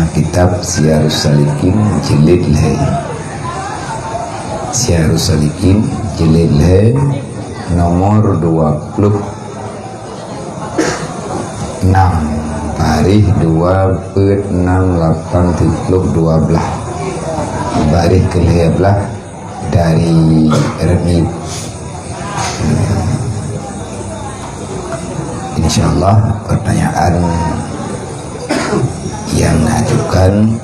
kitab Syiarus Salikin jilid le. Syiarus Salikin jilid le nomor 26 barih 2/6/8/12 barih ke-11 dari Reni. Insyaallah pertanyaan yang mengajukan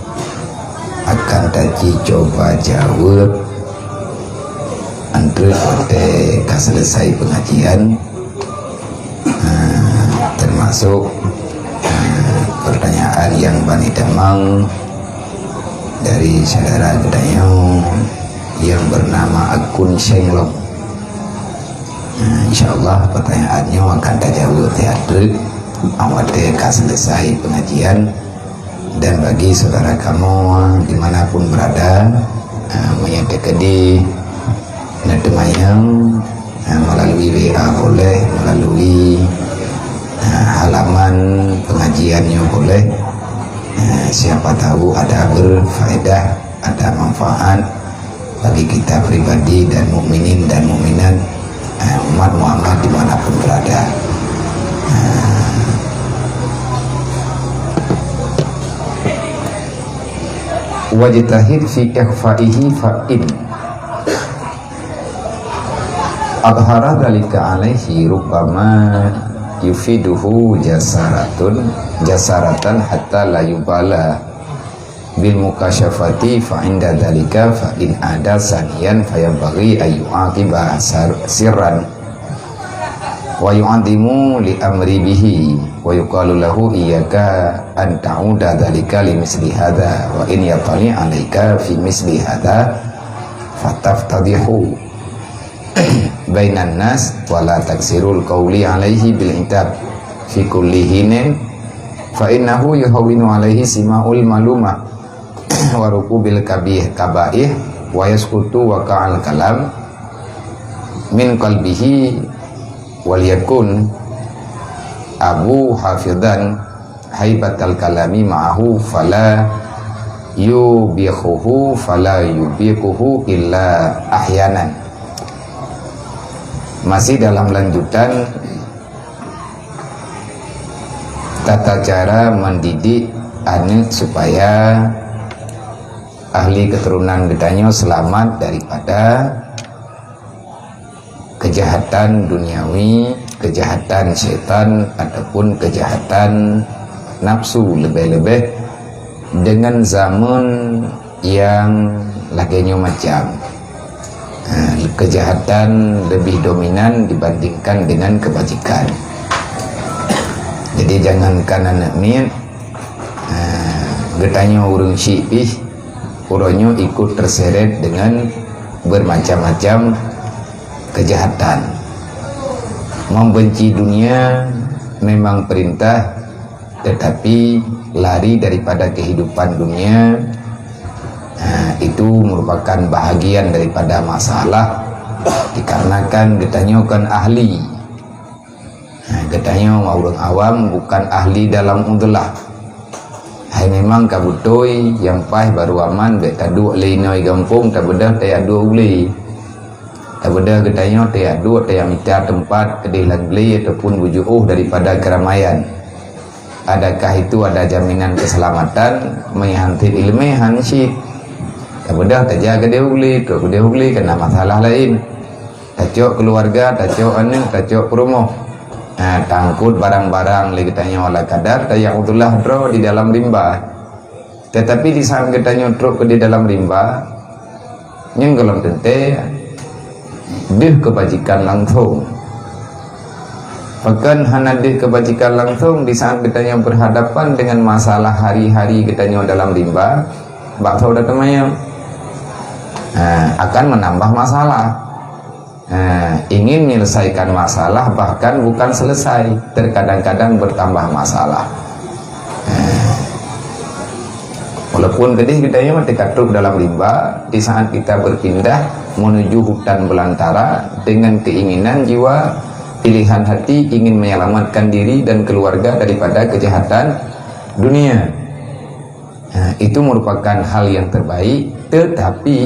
akan taji coba jawab antara pada selesai pengajian, termasuk pertanyaan yang bani damang dari saudara Gedayong yang bernama akun Shenglong. Insyaallah pertanyaannya akan dijawab teater awal selesai pengajian. Dan bagi saudara kamu dimanapun berada, menyatakan di Nademayang melalui WA boleh, melalui halaman pengajiannya boleh. Siapa tahu ada berfaedah, ada manfaat bagi kita pribadi dan mukminin dan mukminat umat Muhammad dimanapun berada. Wajtahid fi ikhfaihi fa in adhara dalika alaihi rubbama yufiduhu jasaratan hatta la yubala bil mukasyafati fa inda dalika fa in ada saniyan fayabaghi ayyuaqiba sirran wa yu'adimu li amri bihi wa yuqalu lahu iyyaka an ta'uda dalika li misli hadha wa in yatali alayka fi misli hadha fataftadihu bainan nas wa la taksirul qawli alaihi bil itab fi kulli hinin fa innahu yuhawinu alaihi sima'ul malumah wa rukubil kabaih wa yaskutu wa ka'al kalam min qalbihi wal yakun abu hafidhan haibatal kalami ma'ahu fala yubiquhu illa ahyanan. Masih dalam lanjutan tata cara mendidik anak supaya ahli keturunan Gedanyo selamat daripada kejahatan duniawi, kejahatan setan ataupun kejahatan nafsu, lebih-lebih dengan zaman yang laginya macam kejahatan lebih dominan dibandingkan dengan kebajikan. Jadi jangankan anak min Gedanyo urung syipih, uronyo ikut terseret dengan bermacam-macam kejahatan. Membenci dunia memang perintah, tetapi lari daripada kehidupan dunia itu merupakan bahagian daripada masalah, dikarenakan Gedanyo kan ahli. Gedanyo orang awam bukan ahli dalam udlah. Hai memang kabutoi yang pah baru aman bet tadu leinoi gampung tak bedah tay adu uli. Tak benda Gedanyo tak minta tempat kedilan beli ataupun wujuh daripada keramaian. Adakah itu ada jaminan keselamatan menghantir ilmu hansyid? Tak benda tak jaga dia uli kena masalah lain. Tacok keluarga, tacok anak, tacok rumah. Tangkut barang-barang lagi Gedanyo ala kadar tayahudullah dro di dalam rimba. Tetapi di saat Gedanyo dro ke di dalam rimba, nyenggelam tente dih kebajikan langsung. Bahkan hana dih kebajikan langsung di saat Gedanyo berhadapan dengan masalah hari-hari Gedanyo dalam rimba, bakso datangnya akan menambah masalah. Ingin menyelesaikan masalah bahkan bukan selesai, terkadang-kadang bertambah masalah. Walaupun tadi Gedanyo terkatup dalam rimba, di saat kita berpindah menuju hutan belantara dengan keinginan jiwa, pilihan hati ingin menyelamatkan diri dan keluarga daripada kejahatan dunia. itu merupakan hal yang terbaik. Tetapi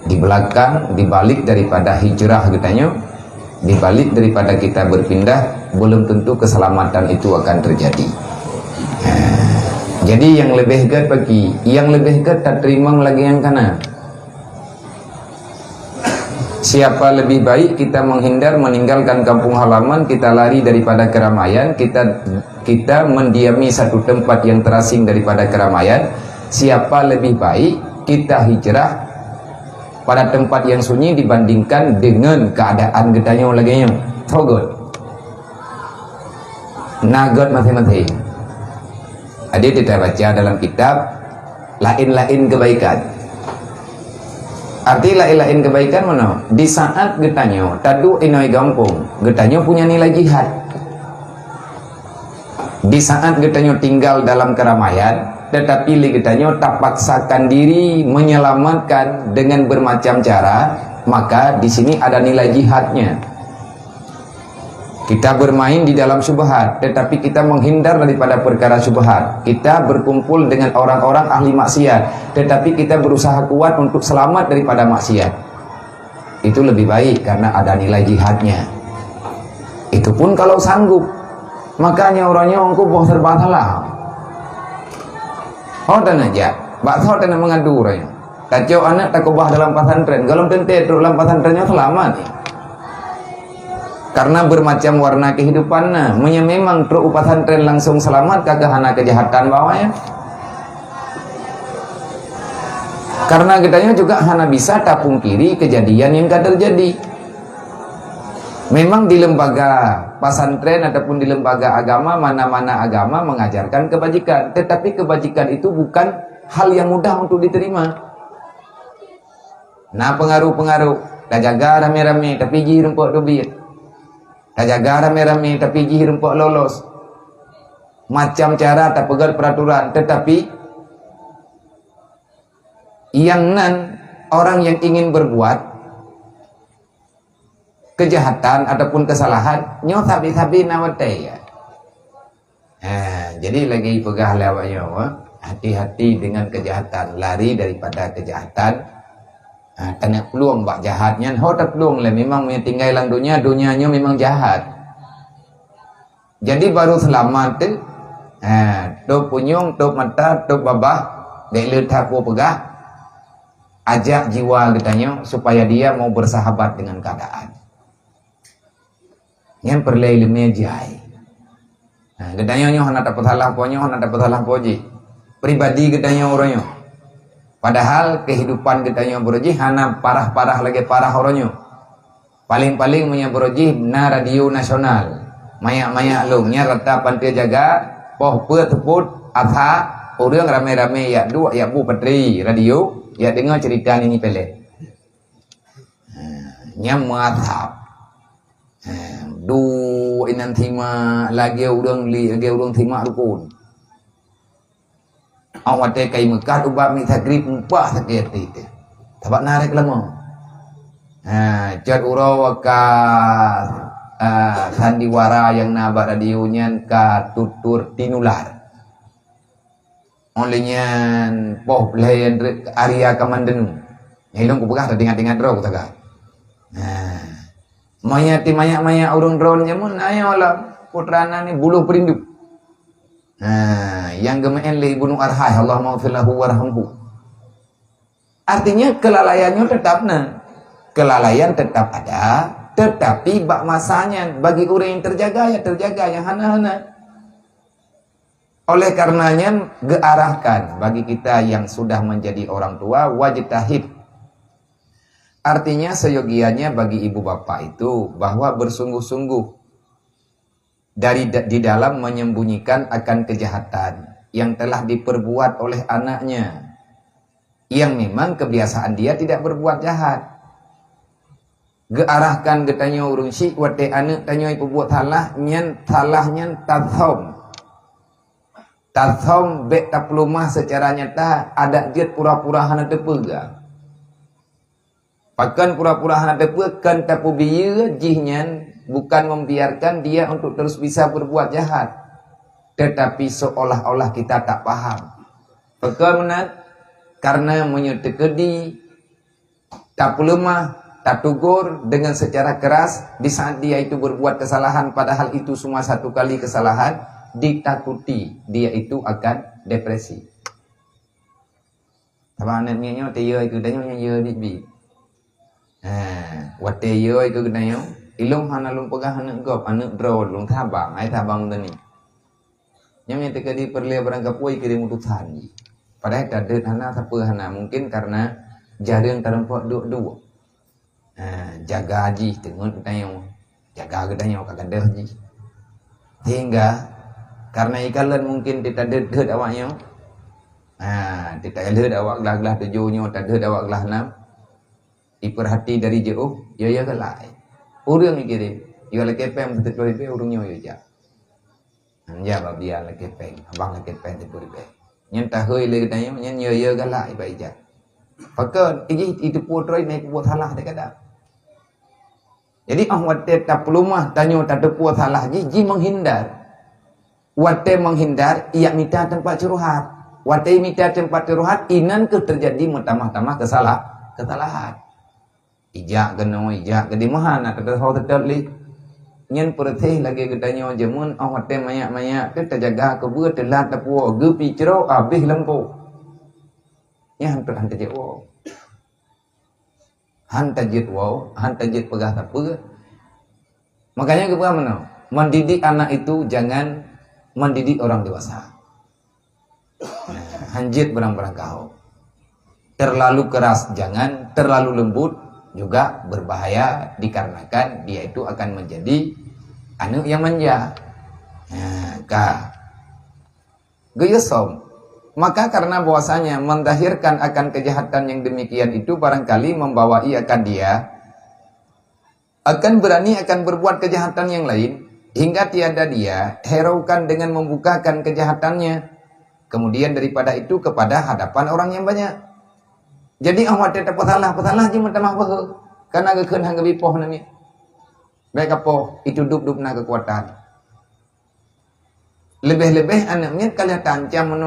di belakang, di balik daripada hijrah katanya, di balik daripada kita berpindah, belum tentu keselamatan itu akan terjadi. Jadi yang lebih ke bagi, yang lebih ke tak terima lagi yang kanan. Siapa lebih baik kita menghindar, meninggalkan kampung halaman, kita lari daripada keramaian, kita mendiami satu tempat yang terasing daripada keramaian. Siapa lebih baik kita hijrah pada tempat yang sunyi dibandingkan dengan keadaan getanya lagi yang togot nagot masing-masing. Adik kita baca dalam kitab lain-lain kebaikan. Arti lain-lain kebaikan mana? Di saat getanya tadu inoi gampung, getanya punya nilai jihad. Di saat getanya tinggal dalam keramaian, tetapi getanya tak paksakan diri menyelamatkan dengan bermacam cara, maka di sini ada nilai jihadnya. Kita bermain di dalam syubhat, tetapi kita menghindar daripada perkara syubhat. Kita berkumpul dengan orang-orang ahli maksiat, tetapi kita berusaha kuat untuk selamat daripada maksiat. Itu lebih baik karena ada nilai jihadnya. Itu pun kalau sanggup. Makanya orangnya engkau boh serba salah. Hodan aja, bakso dan mengadu orangnya. Kacau anak tak kubah dalam pesantren, kalau tentu dalam pesantrennya selamat. Karena bermacam warna kehidupannya, memang truk pesantren langsung selamat kagak hana kejahatan bawahnya. Karena kitanya juga hana bisa tak pungkiri kejadian yang tak terjadi. Memang di lembaga pesantren ataupun di lembaga agama, mana-mana agama mengajarkan kebajikan, tetapi kebajikan itu bukan hal yang mudah untuk diterima. Nah, pengaruh-pengaruh dah jaga rame-rame tapi ji rumput dobit. Dah jaga rame-rame tapi ji rumput lolos. Macam cara tak pegang peraturan, tetapi yang nan orang yang ingin berbuat kejahatan ataupun kesalahan nyo sabi-sabi nawate ya. Jadi lagi pegah lawaknya, hati-hati dengan kejahatan, lari daripada kejahatan. Tanya peluang bak jahatnya, tak peluang lah, memang tinggal dalam dunianya memang jahat. Jadi baru selamat tu, tok punyung, tok mata, tok babah, dek letak ku pegah, ajak jiwa katanya supaya dia mau bersahabat dengan keadaan. Yang perlu ilmunya jai. Katanya nyo hendak dapat salah ponyo, hendak dapat salah poji. Pribadi katanya orangnya. Padahal kehidupan katanya beroji hana parah-parah lagi parah orangnya. Paling-paling punya beroji na radio nasional. Mayak-mayak lungnya rata pantai jaga, poh pe teput atha orang rame-rame ya dua ya bu petri radio ya dengar cerita ini pelet. Nyam mathap. Inan thima lagi urang thima rukun. Awak te kai Mekah ubah mi takrib upah sakit itu. Tabak narik lama. Jad uraw ka sandiwara yang nabak radionya ka tutur tinular. Olehnya poh pelayan area kamandenu. Nyilong ku begah dengar-dengar draw kata. Maya urung drone nyamun ayolah putrana ni buluh perindu. Yang gemen li bunuh arhai Allah maghfirlahu warhamhu. Artinya kelalaiannya kelalaian tetap ada, tetapi bak masanya bagi orang yang terjaga ya terjaga, yang hana-hana. Oleh karenanya gearahkan bagi kita yang sudah menjadi orang tua wajtahid. Artinya seyogianya bagi ibu bapak itu bahwa bersungguh-sungguh di dalam menyembunyikan akan kejahatan yang telah diperbuat oleh anaknya, yang memang kebiasaan dia tidak berbuat jahat. Gearahkan getanya urung syik wate anak tanya ibu buat salahnya tathom bek taplumah secara nyata ada jet pura-pura hana tepega. Pakan pura-pura hana tepega tapu biya jihnya bukan membiarkan dia untuk terus bisa berbuat jahat, tetapi seolah-olah kita tak paham. Bagaimana? Karena menyetekedi tak lemah, tak tugur dengan secara keras di saat dia itu berbuat kesalahan, padahal itu semua satu kali kesalahan, ditakuti dia itu akan depresi. Abang anaknya dia itu danyo nya bi. Wate yo itu danyo ilung hana lung pegah anak gop anak draw lung thabang ai thabang tani. Nyamnya tekadi perle barang kapoi kirim utusan. Padahal tak hana siapa hana mungkin karena jarang terempok duk. Jaga haji tengok danyo. Jaga danyo kagak dah haji. Hingga karena ikalan mungkin tidak dedet awaknya. Tidak ada awak gelah tujuhnya, tak ada awak gelah enam. Diperhati dari jauh, ya gelai. Orang mikirin, ya lagi pem tetap boleh be, orangnya ya. Ya babia lagi pem, abang lagi pem tetap boleh be. Yang tak hoi lagi tanya, yang ya gelai baik je. Pakai itu putroi naik buat salah tak ada. Jadi wate tak pelumah tanya tak ada buat salah, ji menghindar. Wate menghindar, ia minta tempat curhat. Watai minta tempat curhat, inan ke terjadi tamah-tamah kesalahan. Ijak gedi mahana tak tahu tetap li. Nyen perteh lagi gedanya jamun, watai mayak-mayak tu terjaga kebuat telah tapu gepi cerau habis lempu. Ya hantar jet wow. Hantar jet pegah tapu. Makanya kebuat mana? Mendidik anak itu jangan mendidik orang dewasa. Hanjit barang-barang kau. Terlalu keras jangan, terlalu lembut juga berbahaya dikarenakan dia itu akan menjadi anak yang manja. Geyosom. Maka karena bahwasanya mendahirkan akan kejahatan yang demikian itu barangkali membawa akan dia akan berani akan berbuat kejahatan yang lain hingga tiada dia heraukan dengan membukakan kejahatannya. Kemudian daripada itu kepada hadapan orang yang banyak. Jadi awak tidak petalah je mentamah bah. Karena gekeun hang bipoh nami. Baik apa itu dub na kekuatan. Lebih-lebih anaknya kalau tancam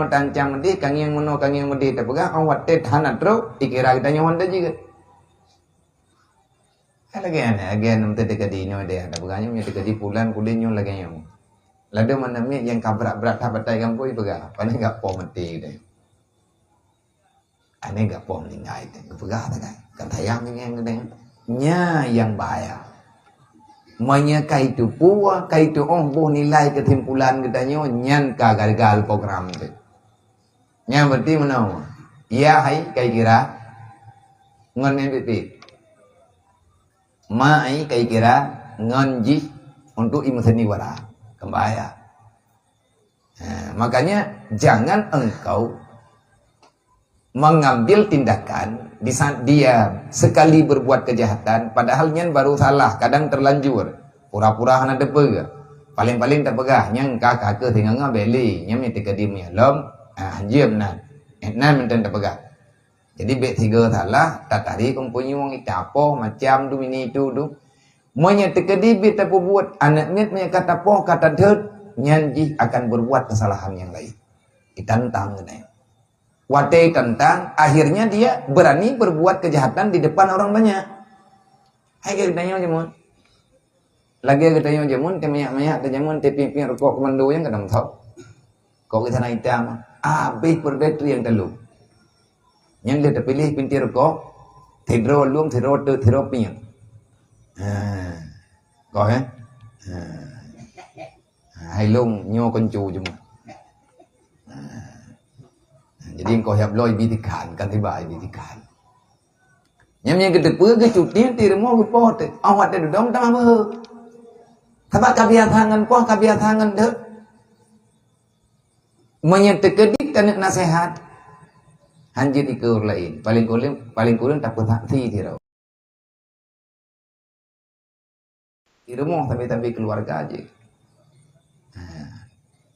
medi kang yang medi tak pegang awak tet hanat ro ikira kita nyawan dah juga. Lagi agen nanti dekadi nyo dia tak pegangnya dekadi pulan kulinyo lagi nyo. Lada mana mi yang kabrak-brak tabatai kampoi pegah. Pane gak pom mati deh. Ane gak pom lingai deh. Pegah tak kan. Katayang yang gede. Nya yang bahaya. Manya kaitu puah, kaitu boh nilai kesimpulan katanya nyan gagal program tu. Nya berarti mana? Ya hai kai kira ngon MPP. Ma ai kai kira ngon ji untuk imuseni wara. Bahaya. Makanya jangan engkau mengambil tindakan di saat dia sekali berbuat kejahatan padahal nyen baru salah, kadang terlanjur pura-pura hana depe paling-paling tak pegah nyang kakak ke tinggal ngabeli nyam ni tekadi mialom anjem nan menten tak pegah. Jadi bet tiga salah tak tadi kumpunya wong itapo macam tu ini tu Monya tekedi beta buat anak net punya kata poh kata ded nyanji akan berbuat kesalahan yang lain. Ditantang gini. Wate tentang akhirnya dia berani berbuat kejahatan di depan orang banyak. Hai kita tanya jamun. Lagi kita tanya jamun temayak-mayak jamun pimpin rokok komando yang kadang tahu. Kau kita naik hitam habis berbetri yang telu. Yang dia terpilih pintir rokok tidro luang tidro piang. Có hết hay lung nyo con chu cuma jadi kau hiap loi bitikan kan tiba bitikan nyamnya gede pun ke cuti ti remo ke pot awat de dom tama be thaba kabiatangan poh kabiatangan de menyetekedik kan nasihat hanjit ikur lain paling kurang tak hati tirau di rumah tapi keluarga aja.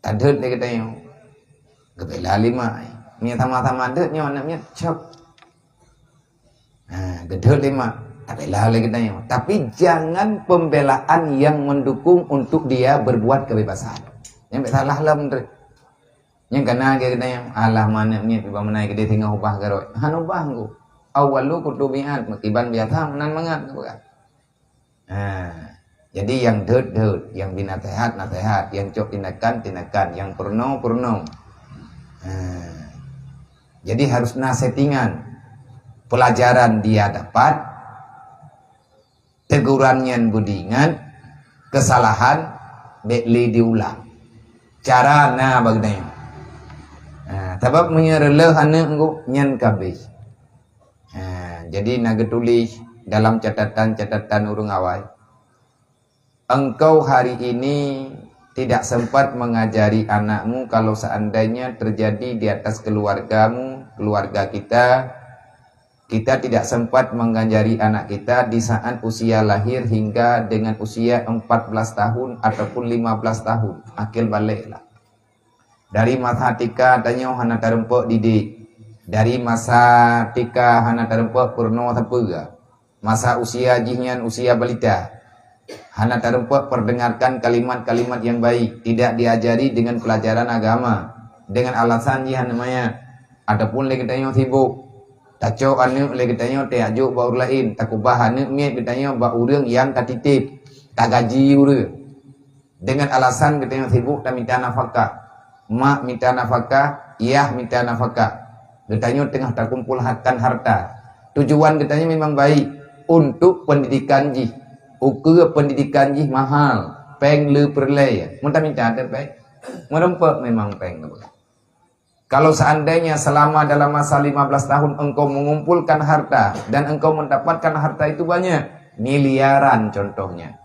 Tadet dia kata yang gebela lima. Ni sama-sama adet nyo anaknya cok. Gedhe lima. Tabela lagi kata yang. Tapi jangan pembelaan yang mendukung untuk dia berbuat kebebasan. Yang salah lah menteri. Yang kena ke katanya alah mana ni tiba menai ke dia tengah ubah garoi. Han ubah ku. Awalu kutubiat makiban biasa nan mangat ku kan. Jadi yang dud, yang binasehat, nasihat, yang cok tindakan, yang purno. Jadi harus settingan. Pelajaran dia dapat, tegurannya budingan, kesalahan bekli diulang. Cara bagaimana? Sebab menyereleh anak engkau nyan kabeh. Jadi nak tulis dalam catatan urung awal. Engkau hari ini tidak sempat mengajari anakmu kalau seandainya terjadi di atas keluargamu, keluarga kita tidak sempat mengajari anak kita di saat usia lahir hingga dengan usia 14 tahun ataupun 15 tahun. Akil baliklah. Dari masa tika tanya hana tarempok didik. Dari masa tika hana tarempok purno tapuga. Masa usia jihnyan usia balita. Hana tarempok perdengarkan kalimat-kalimat yang baik. Tidak diajari dengan pelajaran agama. Dengan alasan jihan namanya. Adapun lagi tanya sibuk. Taco anu lagi tanya ajuk baur lain. Takubah anu miet bertanya ba urang yang katitip. Tak gaji urang. Dengan alasan katanya sibuk tak minta nafkah. Mak minta nafkah, iyah minta nafkah. Katanya tengah terkumpul harta. Tujuan katanya memang baik untuk pendidikan jih. Ukur pendidikan jih mahal. Peng le perlay. Muntah minta ada baik. Merempak memang peng. Kalau seandainya selama dalam masa 15 tahun engkau mengumpulkan harta dan engkau mendapatkan harta itu banyak, miliaran contohnya.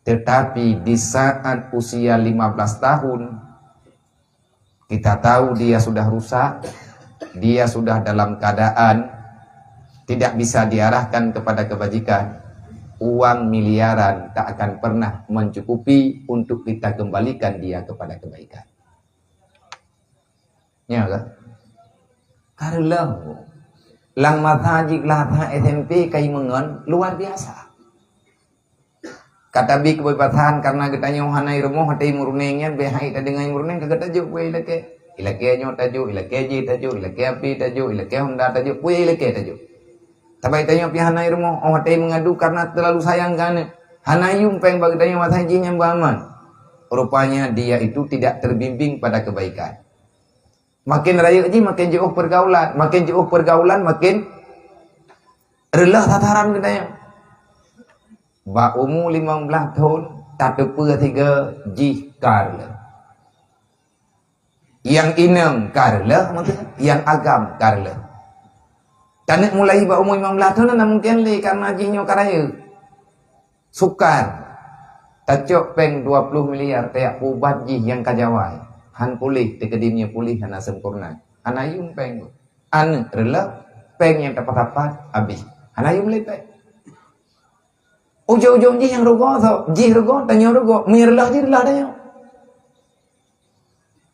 Tetapi di saat usia 15 tahun kita tahu dia sudah rusak, dia sudah dalam keadaan tidak bisa diarahkan kepada kebajikan. Uang miliaran tak akan pernah mencukupi untuk kita kembalikan dia kepada kebaikan. Ya kan? Karena lang mata jiklah SMP kai mengen luar biasa. Kata bi kebebasan karena getanya hanai rumah hati murnengnya behai ta dengan murneng kagak tajuk we ilake nyo tajuk ilake ji tajuk ilake api tajuk ilake honda tajuk we ilake tajuk. Tapi tanya pi hanai rumah hati mengadu karena terlalu sayang kan. Hanayum peng bagi tanya mata jinya baman. Rupanya dia itu tidak terbimbing pada kebaikan. Makin raya ji makin jauh pergaulan, makin relah tataran katanya. Ba umur 15 tahun tak tepa 3 jih karla. Yang inang karla maksudnya yang agam karla. Tanik mulai ba umur 15 tahun nak mungkin le karena jinyo karaya. Sukar. Tacok peng 20 miliar tayak ubat jih yang kajawai. Han pulih tekedimnya pulih hana sempurna. Hanayum peng. An rela peng yang tepat-tepat habis. Hanayum le peng. Ujung-ujung jih yang rogo so, jih rogo tanya rogo, mirlah dirlah tanya.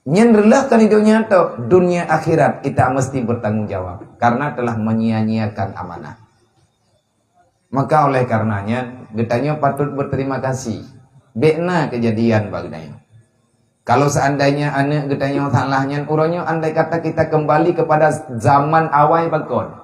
Nyen relah kan hidupnya atau dunia akhirat kita mesti bertanggung jawab karena telah menyia-nyiakan amanah. Maka oleh karenanya getanya patut berterima kasih. Bekna kejadian bagainya. Kalau seandainya anak getanya salahnya uronyo andai kata kita kembali kepada zaman awal bakon.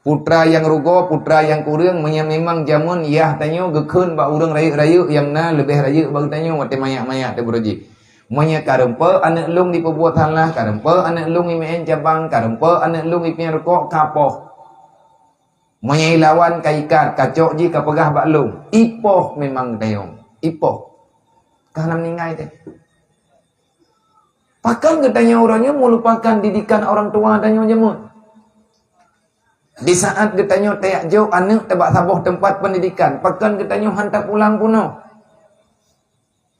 Putra yang rugo, putra yang kurang memang jamun yah tanyo gekeun ba urang rayu-rayu yang na lebih rayu bagainya wate mayak-mayak te broji. Manya karempe anak lung diperbuat salah, karempe anak lung imein cabang, karempe anak lung ipian rokok kapoh. Manya ilawan kaikat, kacok ji kapegah bak lung. Ipoh memang tayong. Ipoh. Kahlam ningai teh. Pakan katanya orangnya melupakan didikan orang tua tanya jemut. Di saat katanya tayak jauh anak tebak sabuh tempat pendidikan, pakan katanya hantar pulang puno.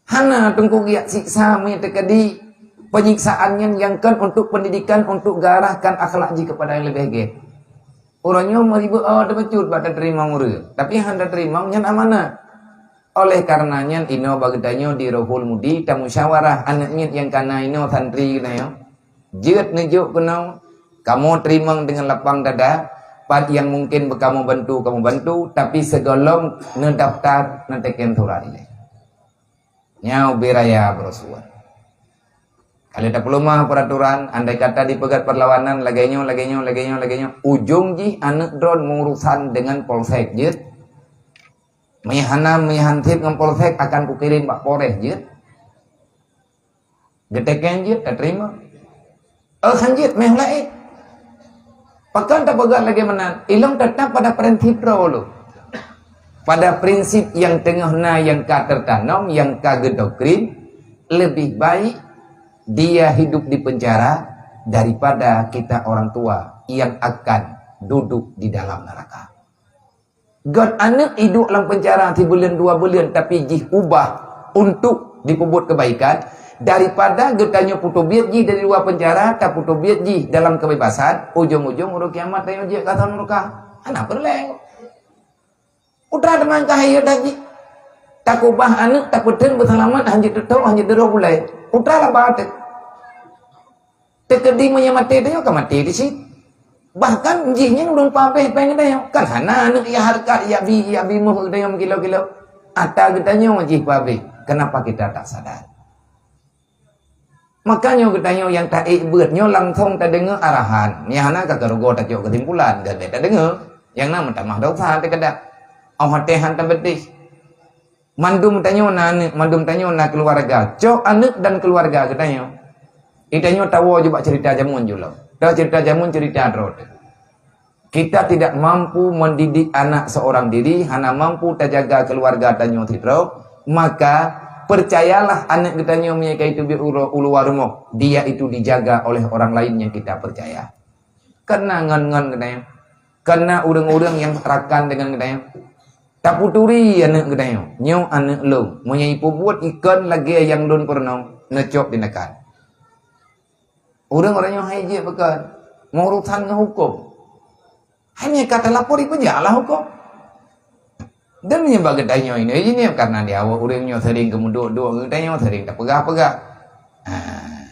Hana tunggu giat siksa menyekadi penyiksaannya yang kan untuk pendidikan untuk garahkan akhlak ji kepada yang lebih baik. Orangnya meribu ada becut pada terima murid, tapi handa terima nyan amanah. Oleh karenanya ino bagdanya di rohul mudi ta musyawarah anaknya yang kana ino santri nayo. Jeut nejuk kenau kamu terima dengan lapang dada. Pat yang mungkin kamu bantu, tapi segolong ngedaftar nenteken surat ini. Nyau beraya bersuat. Kalau tak pelumah peraturan, andai kata dipegat perlawanan, lagainya, ujung ji anak drone mengurusan dengan polsek je. Mehantip dengan polsek akan kukirim Pak Polres je. Getekan je, tak terima. Hanjit, meh lain. Pakan tak pegat lagi mana? Ilang tetap pada prinsip dulu. Pada prinsip yang tengah na yang ka tertanam, yang ka gedoktrin, lebih baik dia hidup di penjara daripada kita orang tua yang akan duduk di dalam neraka. God anak hidup dalam penjara 1 bulan 2 bulan tapi jih ubah untuk diperbuat kebaikan daripada getanya putu biat ji dari luar penjara tak putu biat ji dalam kebebasan ujung-ujung urut kiamat tayo je kata neraka. Anak perleng. Utra teman kahaya daji. Tak ubah anak tak peden berselamat hanya tetau hanya dero bulai. Utra lah bahatek. Tekedi menyamati dia kan mati di situ. Bahkan jihnya urang papeh pengen dia. Kan hana anak ya harkat ya bi muh dia kilo-kilo. Ata getanya jih papeh. Kenapa kita tak sadar? Makanya getanya yang tak ikbetnya langsung tak dengar arahan. Ni hana ka garugo tak jauh kesimpulan dan tak dengar. Yang nama tak mah dosa tak kada. Au hati hantam betis. Mandum tanya na keluarga. Cok anak dan keluarga katanya. Itanya tahu juga cerita jamun juga. Tahu cerita jamun cerita drot. Kita tidak mampu mendidik anak seorang diri, hanya mampu terjaga keluarga tanya tidro, maka percayalah anak katanya mereka itu ulu warumo, dia itu dijaga oleh orang lain yang kita percaya. Karena ngan katanya. Karena urang-urang yang rakan dengan katanya. Tak puturi anak katanya. Nyo anak lo, menyai buat ikan lagi yang don pernah necok dinakan. Orang-orang yang haji pekan mengurusan dengan hukum. Hanya kata lapor itu jalan hukum. Dan menyebab gedanya ini karena dia awak orangnya sering kemuduk-duk gedanya sering tak pegah-pegah.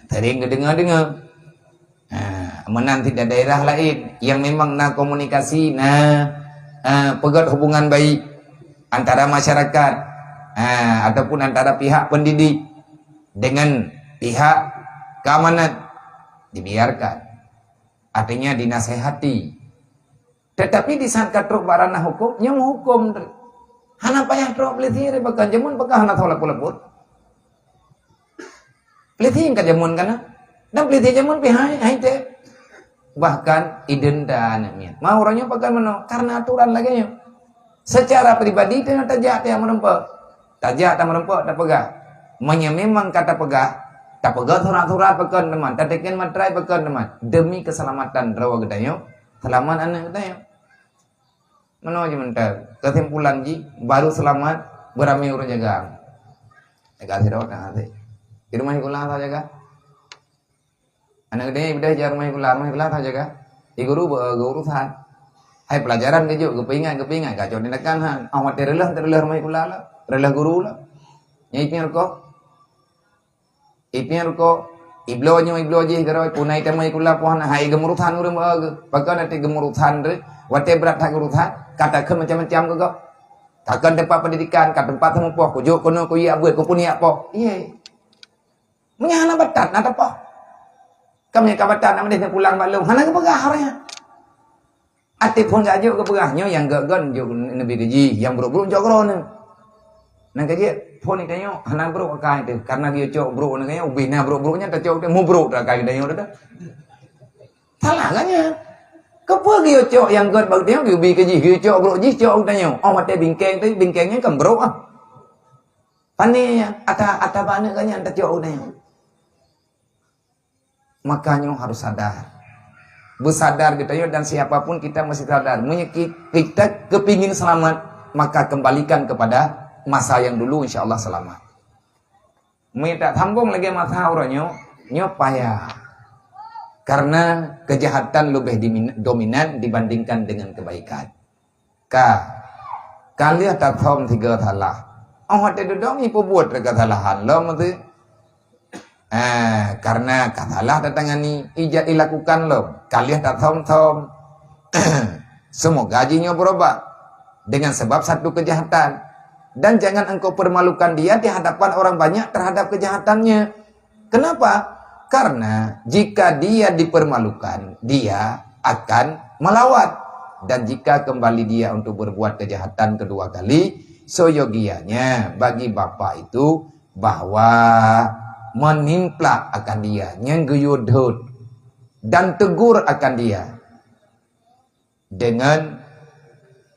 Sering kedengar-dengar. Menanti dari daerah lain yang memang nak komunikasi pegat hubungan baik antara masyarakat ataupun antara pihak pendidik dengan pihak keamanan. Dibiarkan. Artinya dinasehati. Tetapi di saat katruk barana hukum, yang hukum. Hana payah truk peliti bahkan jamun pakah hana tolak pulapur. Peliti yang kajamun kana. Dan peliti jamun pihai haite. Bahkan idenda anaknya. Mau orangnya pakai mana? Karena aturan lagi nya. Secara pribadi dengan tajak yang merempak. Tajak tak merempak tak pegah. Memang kata pegah. Tak pegang surat-surat pekan teman, tak tekan materai pekan teman. Demi keselamatan rawa gedayo, selamat anak gedayo. Mana aja mentar. Kesimpulan ji, baru selamat beramai urut jaga. Jaga sirot dah hati. Di rumah ikulah tak jaga. Anak gedayo ibadah jar rumah ikulah tak jaga. Di guru urusan. Hai pelajaran kejuk, kepingan, kacau dinakan han. Awak terelah rumah ikulah lah, terelah guru lah. Nyai pian kok. Ipnya ruko iblo je garoi punai temai kula pohon hai gemurutan urang bae pakai nanti gemurutan re wate berat tak gemurutan katakan macam-macam kok takkan tempat pendidikan kat tempat temu poh kujuk kono ku ya buat ku punya poh iye menyana batat nata poh kami ka batat nak dia pulang balung hana ke pegah orangnya ati pun gajuk ke pegahnya yang gagan juk nabi gaji yang buruk-buruk jogron nang kaje phone ni kayo hana bro kai tu karena dia cok bro nang kayo ubina bro-bronya tak cok dia mu bro dah kai dia dah salah kanya kepa dia cok yang god bag dia ubi ke ji dia cok bro ji cok tanya oh mate bingkeng tu bingkengnya kan bro ah pani ata bana kanya tak cok tanya makanya harus sadar bersadar gitu ya dan siapapun kita mesti sadar kita kepingin selamat maka kembalikan kepada masa yang dulu insyaallah selamat. Minta sambung lagi masa orangnya payah. Karena kejahatan lebih dominan dibandingkan dengan kebaikan. Kalian tak tahu tiga salah. Oh hati duduk ni buat kesalahan lo mesti. Karena katalah datangani ijat dilakukan lo. Kalian tak tahu. Semoga gajinya berubah dengan sebab satu kejahatan. Dan jangan engkau permalukan dia di hadapan orang banyak terhadap kejahatannya. Kenapa? Karena jika dia dipermalukan, dia akan melawat. Dan jika kembali dia untuk berbuat kejahatan kedua kali, soyogianya bagi bapak itu bahwa menimplak akan dia, nyengguyudhut, dan tegur akan dia dengan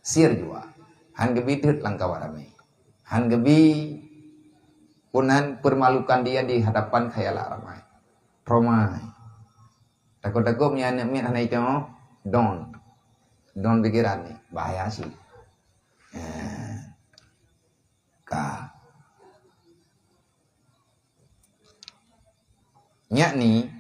sir jua. Han gebi tut langkah ramai. Han gebi punan permalukan dia di hadapan khayala ramai. Romai. Takut-takut punya anak mit hanai itu don pikiran ni bahaya sih. Yakni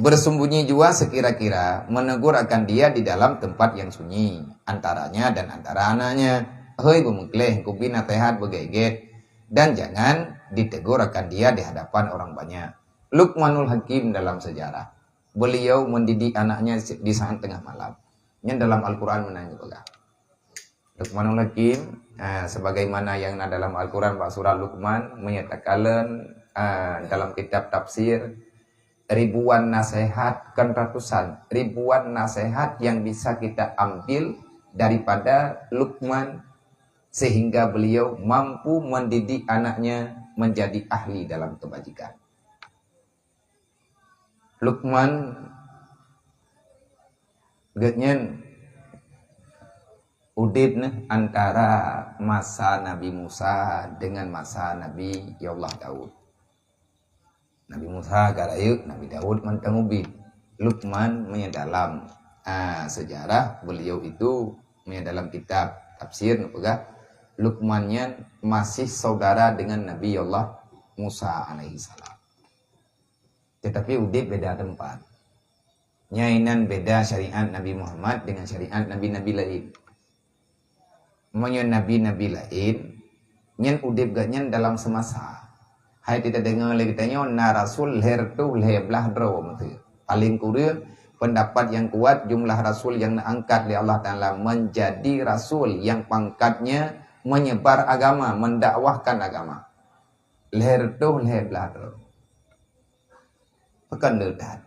bersembunyi jua sekira-kira menegur akan dia di dalam tempat yang sunyi antaranya dan antara anaknya. Hei bumukleh kubi nasihat begeget, dan jangan ditegur akan dia di hadapan orang banyak. Luqmanul Hakim dalam sejarah, beliau mendidik anaknya di saat tengah malam. Yang dalam Al-Quran menanya juga. Luqmanul Hakim sebagaimana yang dalam Al-Quran surah Luqman menyatakan dalam kitab tafsir ribuan nasihat, kan ratusan ribuan nasihat yang bisa kita ambil daripada Luqman sehingga beliau mampu mendidik anaknya menjadi ahli dalam kebajikan. Luqman getnyen udib antara masa Nabi Musa dengan masa Nabi ya Allah Daud. Nabi Musa garayuk, Nabi Daud mentang ubid. Luqman dalam sejarah beliau itu dalam kitab tafsir nupegah Luqmannya masih saudara dengan Nabi Allah Musa alaihi salam. Tetapi udib beda tempat. Nyainan beda syariat Nabi Muhammad dengan syariat nabi-nabi lain. Monya nabi-nabi lain nyen udib ganyen dalam semasa. Hai tidak dengar lagi tanya na rasul her tu leblah dro mesti. Paling kurang pendapat yang kuat jumlah rasul yang diangkat oleh Allah Taala menjadi rasul yang pangkatnya menyebar agama, mendakwahkan agama. Leher tu leblah dro. Pekan dekat.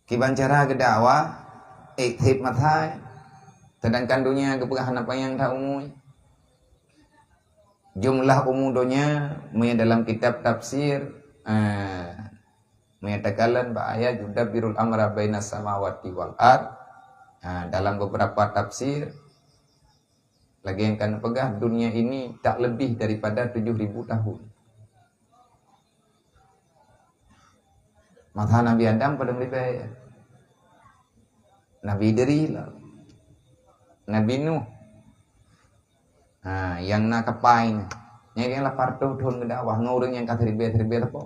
Kiban cara ke dakwah ikhib mathai sedangkan dunia kepegahan apa yang tak umum. Jumlah umudonya dalam kitab tafsir menyatakan bahaya juda birul amra bainas samawati wal ard. Dalam beberapa tafsir lagi yang kan pegah dunia ini tak lebih daripada 7.000 tahun. Mata Nabi Adam pada mereka Nabi Idris lah, Nabi Nuh, yang nak kapain, yang lapar tuh ke dakwah, ngurung yang kata ribe apa?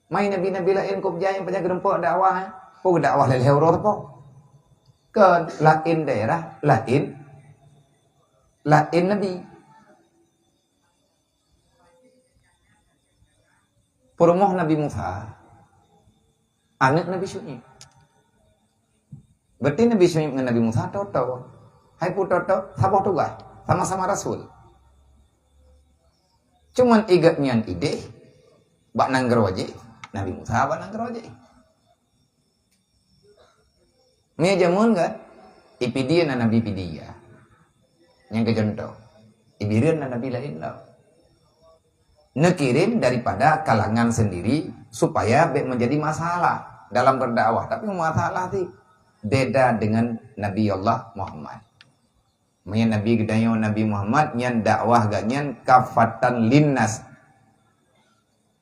Main Nabi lain kau berjaya pada gerempok dakwah, kau dakwah leleh urut apa? Kan lain daerah, lain Nabi. Perumoh Nabi Musa, anak Nabi Syuaib. Berarti Nabi Syuaib dengan Nabi Musa toto. Hai pu toto, sama tugas, sama-sama rasul. Cuman igatnya ide, bak nangger wajib, Nabi Musa bak nangger wajib. Mia jamun kan? Ipidia na Nabi Pidia. Yang kecontoh, ibirin na Nabi lain lah. Nekirim daripada kalangan sendiri supaya menjadi masalah dalam berdakwah. Tapi masalah sih beda dengan Nabi Allah Muhammad. Nabi gedayo Nabi Muhammad yang dakwah ganyan kafatan linnas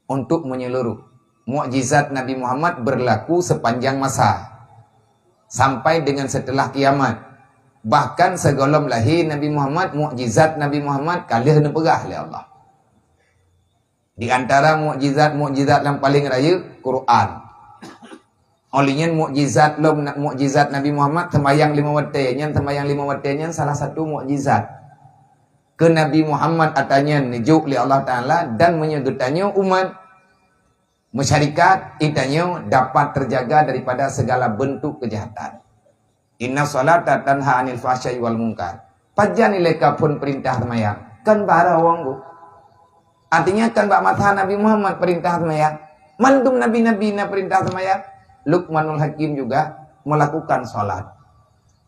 untuk menyeluruh. Mukjizat Nabi Muhammad berlaku sepanjang masa sampai dengan setelah kiamat. Bahkan segolom lahir Nabi Muhammad, mukjizat Nabi Muhammad kalih nepegah oleh Allah. Di antara mukjizat yang paling raya Quran. Olehnya mukjizat Nabi Muhammad sembahyang 5 waktu, yang sembahyang 5 waktu nya salah satu mukjizat ke Nabi Muhammad atanya nijuk oleh Allah Taala dan menyegetanya umat masyarakat itanya dapat terjaga daripada segala bentuk kejahatan. Inna salata tanha 'anil fahsya'i wal munkar. Pajan ilaka pun perintah sembahyang. Kan bara wong bu. Artinya kan bak mata Nabi Muhammad perintah semaya. Mandum nabi-nabi na perintah semaya. Luqmanul Hakim juga melakukan salat.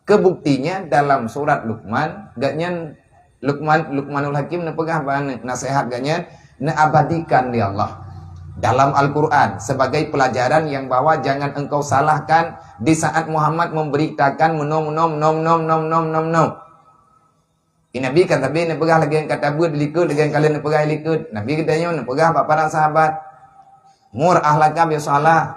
Kebuktinya dalam surat Luqman, gaknya Luqmanul Hakim na pegah nasihat gaknya na abadikan di Allah dalam Al-Quran sebagai pelajaran yang bahwa jangan engkau salahkan di saat Muhammad memberitakan nom. Nabi kata be na pegah lagi yang kata buat likut lagi yang kalian na pegah likut. Nabi katanya na pegah para sahabat mur ahlaka bi salah.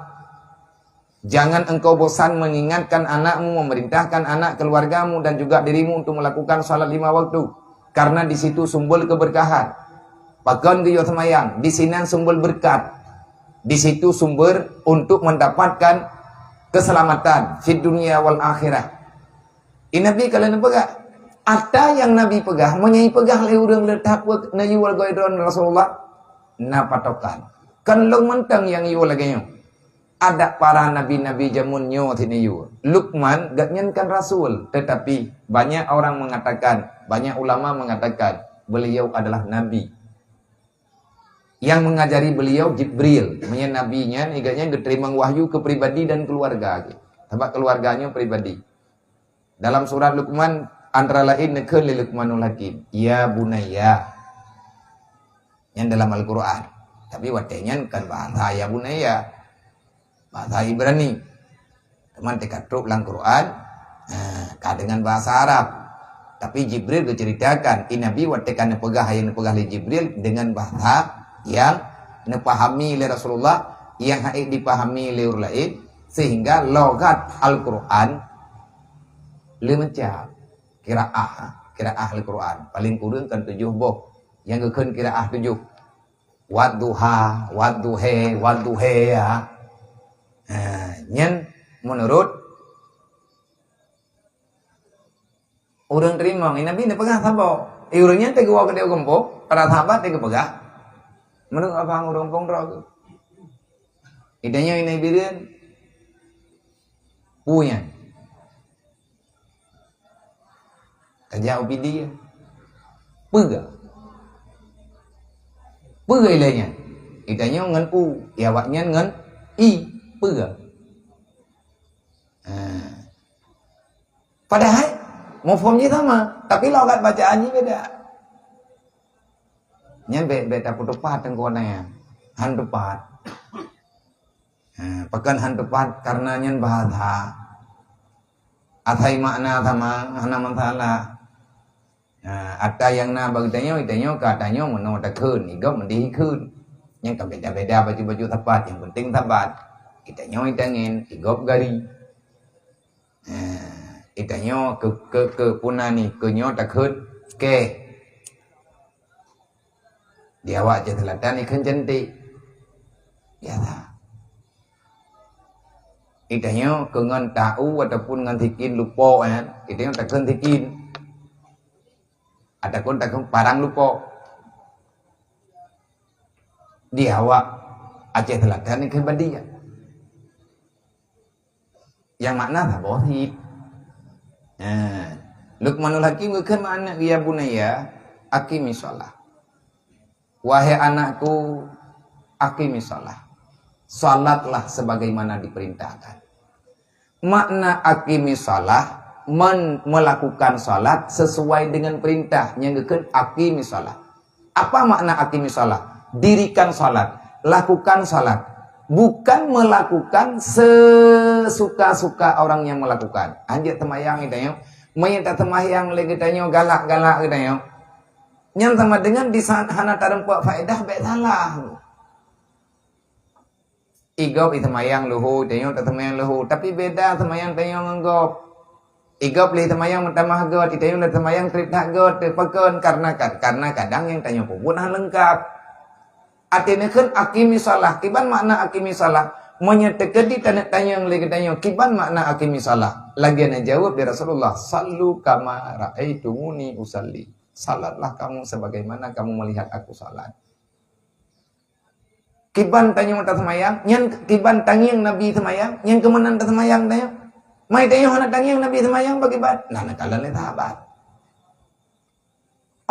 Jangan engkau bosan mengingatkan anakmu, memerintahkan anak keluargamu dan juga dirimu untuk melakukan salat 5 waktu. Karena di situ sumber keberkahan. Pakon ke semayang, di sini sumber berkat. Di situ sumber untuk mendapatkan keselamatan di dunia wal akhirah. Ini Nabi kalian pegang. Ada yang Nabi pegang, menyai pegang le urang le takwa na yuwal gaidron Rasulullah na patokan. Kan long mentang yang yuwal lagi ada para nabi-nabi jamunnya sini yu. Luqman gak nyankan rasul, tetapi banyak orang mengatakan, banyak ulama mengatakan beliau adalah nabi. Yang mengajari beliau Jibril, nabinya iganya diterima wahyu ke pribadi dan keluarga. Sebab keluarganya pribadi. Dalam surat Luqman antara lain nekeun li Luqmanul Hakim, ya bunayya. Yang dalam Al-Qur'an. Tapi watenya kan bahasa ya bunayya. Bahasa Ibrani. Teman tekatruk dalam Quran, dengan bahasa Arab. Tapi Jibril berceritakan, Nabi watekan nepegah yang nepegah li Jibril dengan bahasa yang dipahami oleh Rasulullah, yang dipahami oleh orang lain, sehingga logat Al-Quran lemecah kiraah Al-Quran paling kurang kan 7 boh, yang keun kiraah 7 wadduha wadduhe ya. Nyen menurut orang terima ini Nabi nepegah sabo urangnya teh gua gede gempok para sahabat teh pegah. Menurut apa ngurung pongro idenya ini birin punya kerja OPD pega ilahnya idenya ngan u ya waknya ngan i pega. Padahal mafhumnya sama tapi logat bacaannya beda. Nya beda putupat yang kuananya handupat. Pakan handupat karena nyen bahasa athai makna sama hana masalah. Ada yang na bagdanya itanya katanya meno takun igau mendihi kun. Yang beda-beda baju-baju tepat, yang penting tepat. Itanya itangin igau gari. Itanya ke punani kenyo takun ke dia wajah telatan ikan cantik ya tak itanya kengan tahu ataupun ngan tikin lupa itanya takkan tikin ataupun takkan parang lupa dia awak Aceh Selatan ikan badia yang makna tak bohib. Luqmanul Hakim ikan makna ya bunaya aqimi shalah. Wahai anakku, aqimi shalah. Salatlah sebagaimana diperintahkan. Makna aqimi shalah, melakukan salat sesuai dengan perintah. Yang keun aqimi shalah. Apa makna aqimi shalah? Dirikan salat, lakukan salat. Bukan melakukan sesuka-suka orang yang melakukan. Anjir temayang itanya, mayat temayang lagi itanya galak-galak itanya. Yang sama dengan di saat hana tarempuak faedah baik salah. Igop itu mayang luhu, tayong temayang luhu, tapi beda temayang tayong anggap. Igop li temayang mentamah got, tayong le temayang trip nak got, pakon karena kadang yang tayong pupun lengkap. Artinya kan aqimi shalah, kiban makna aqimi shalah? Menyatakan di tayong lagi tayong kiban makna aqimi shalah? Lagian jawab dari Rasulullah, sallu kama ra'aitumuni usalli. Salatlah kamu sebagaimana kamu melihat aku salat. Kiban tanya mata semayang, yang kiban tanyang Nabi semayang, yang kemenan ta semayang tanya. Mai tanya hana tanyang Nabi semayang bagi bat. Nah kalian sahabat.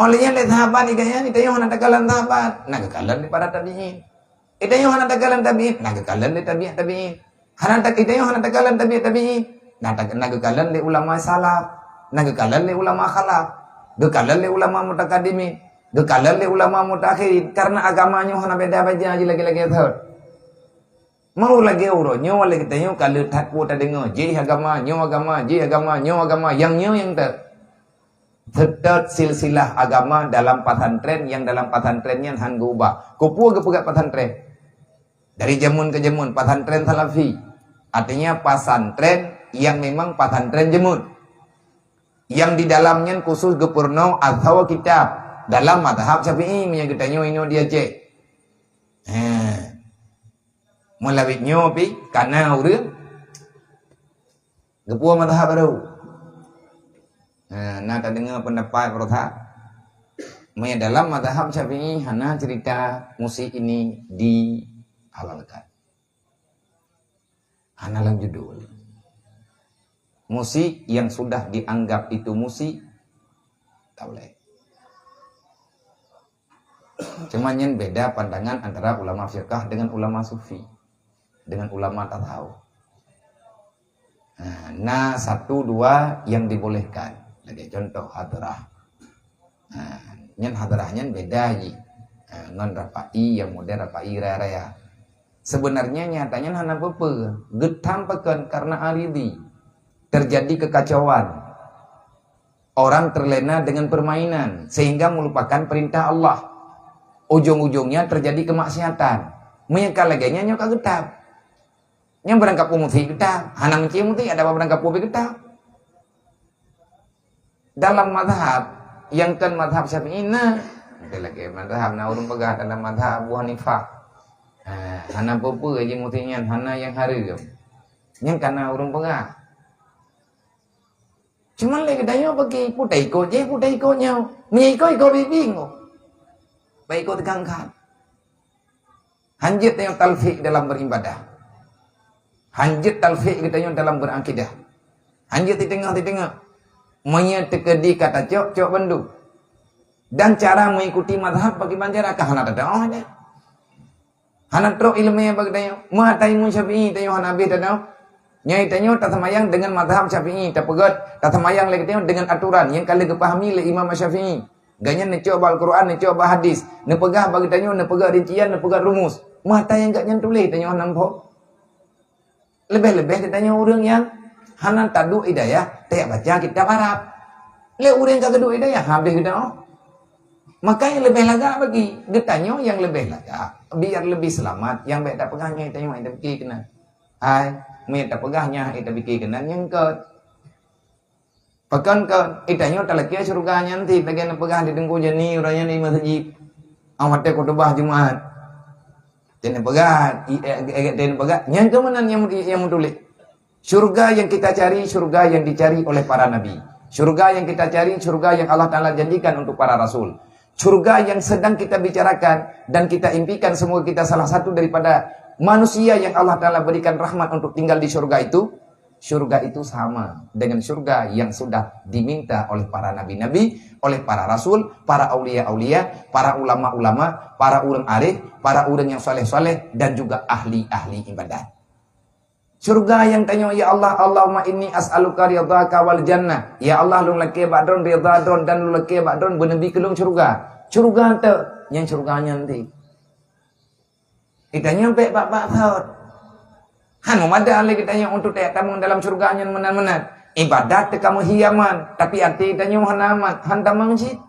Olehnya le sahabat iganya itayo hana dagalan sahabat, nagakalan di para tabi'in. Itayo hana dagalan tabi'in, nagakalan di tabi'in. Itayo hana dagalan tabi'in, nagakalan di ulama salaf, nagakalan di ulama khalaf, gakalan di ulama mutakaddimin, gakalan di ulama mutakhirin. Karena agamanya hana beda baja lagi-lagi thot. Mau lagi uro nyo lagi tayo kalau tak po tadengo, je agama, yang nyo yang ter. Tetap silsilah agama dalam pesantren yang dalam pesantrennya hanggu ubah. Kupu ke pegat pesantren. Dari jamun ke jamun pesantren salafi. Artinya pesantren yang memang pesantren jamun. Yang di dalamnya khusus gepurno atau kitab dalam mazhab Syafi'i punya kitanya ini dia cek. Mulawitnya pi karena urang gepu mazhab baru. Nah, tak dengar pendapat Rothak. Dalam mazhab Syafi'i hana cerita musik ini dihalalkan. Hana dalam judul. Musik yang sudah dianggap itu musik tak boleh. Cuma yang beda pandangan antara ulama fiqh dengan ulama sufi, dengan ulama tasawuf. Nah, satu dua yang dibolehkan. Lagi contoh hadrah. Nyen hadrahnya beda ji. Non rapai yang modern rapai raya. Sebenarnya nyatanya hana bepe. Getampakan karena aridi. Terjadi kekacauan. Orang terlena dengan permainan sehingga melupakan perintah Allah. Ujung-ujungnya terjadi kemaksiatan. Menyekal laganya nyoka getap. Yang berangkap umuti getap. Hana mencium muti ada berangkap ubi getap. Dalam mazhab yang kan mazhab Syafi'i lagi mazhab na urang pegah dalam mazhab Abu Hanifah. Hana popo aja mutinya hana yang haram. Yang kana urang pegah. Cuma lagi dayo bagi putai ko nya. Menyiko iko bingo. Baik ko tegangkan. Hanjit yang talfiq dalam beribadah. Hanjit talfiq kita dalam berakidah. Hanjit di tengah. Menyetekedi kata cok bandu. Dan cara mengikuti mazhab bagi masyarakat hana ada ada. Hana tro ilmu bagi tayo. Muhataimu Syafi'i tayo hana be tayo. Nyai tayo tatamayang dengan mazhab Syafi'i tapegat tatamayang lagi tayo dengan aturan yang kali kepahami le Imam Syafi'i. Ganyan ne coba Al-Qur'an ne coba hadis, ne pegah bagi tayo ne pegah rincian ne pegah rumus. Muhatayang gak nyentulih tayo nampo. Lebih-lebih kita orang yang hanan tadu hidayah, tak baca kitab Arab. Le urang kagak hidayah, habis kita Makanya lebih lega bagi getanyo yang lebih lega, biar lebih selamat. Yang baik tak pegahnya itu yang kita pikir kena. Mai tak pegahnya kita pikir kena yang ke. Pekan ke itanyo talakia surganya nanti bagian pegah di dengku jani urangnya di masjid. Amat khutbah Jumat. Dan pegah, dan pegah. Yang kemenan yang tulis. Surga yang kita cari, surga yang dicari oleh para nabi. Surga yang kita cari, surga yang Allah Ta'ala janjikan untuk para rasul. Surga yang sedang kita bicarakan dan kita impikan semoga kita salah satu daripada manusia yang Allah Ta'ala berikan rahmat untuk tinggal di surga itu. Surga itu sama dengan surga yang sudah diminta oleh para nabi-nabi, oleh para rasul, para aulia-aulia, para ulama-ulama, para orang arif, para orang yang soleh-soleh, dan juga ahli-ahli ibadat. Surga yang tanya, ya Allah, Allahumma inni as'aluka ridhaka wal jannah. Ya Allah, lu laki ba'don ridha don dan lu laki ba'don benebi kelung surga. Surga tu yang surganya nanti. Kita nyampe pak saud. Han memada lagi tanya untuk tak tamu dalam surganya menan-menan. Ibadat kamu hiaman, tapi arti tanya hanaman, han tamang sih.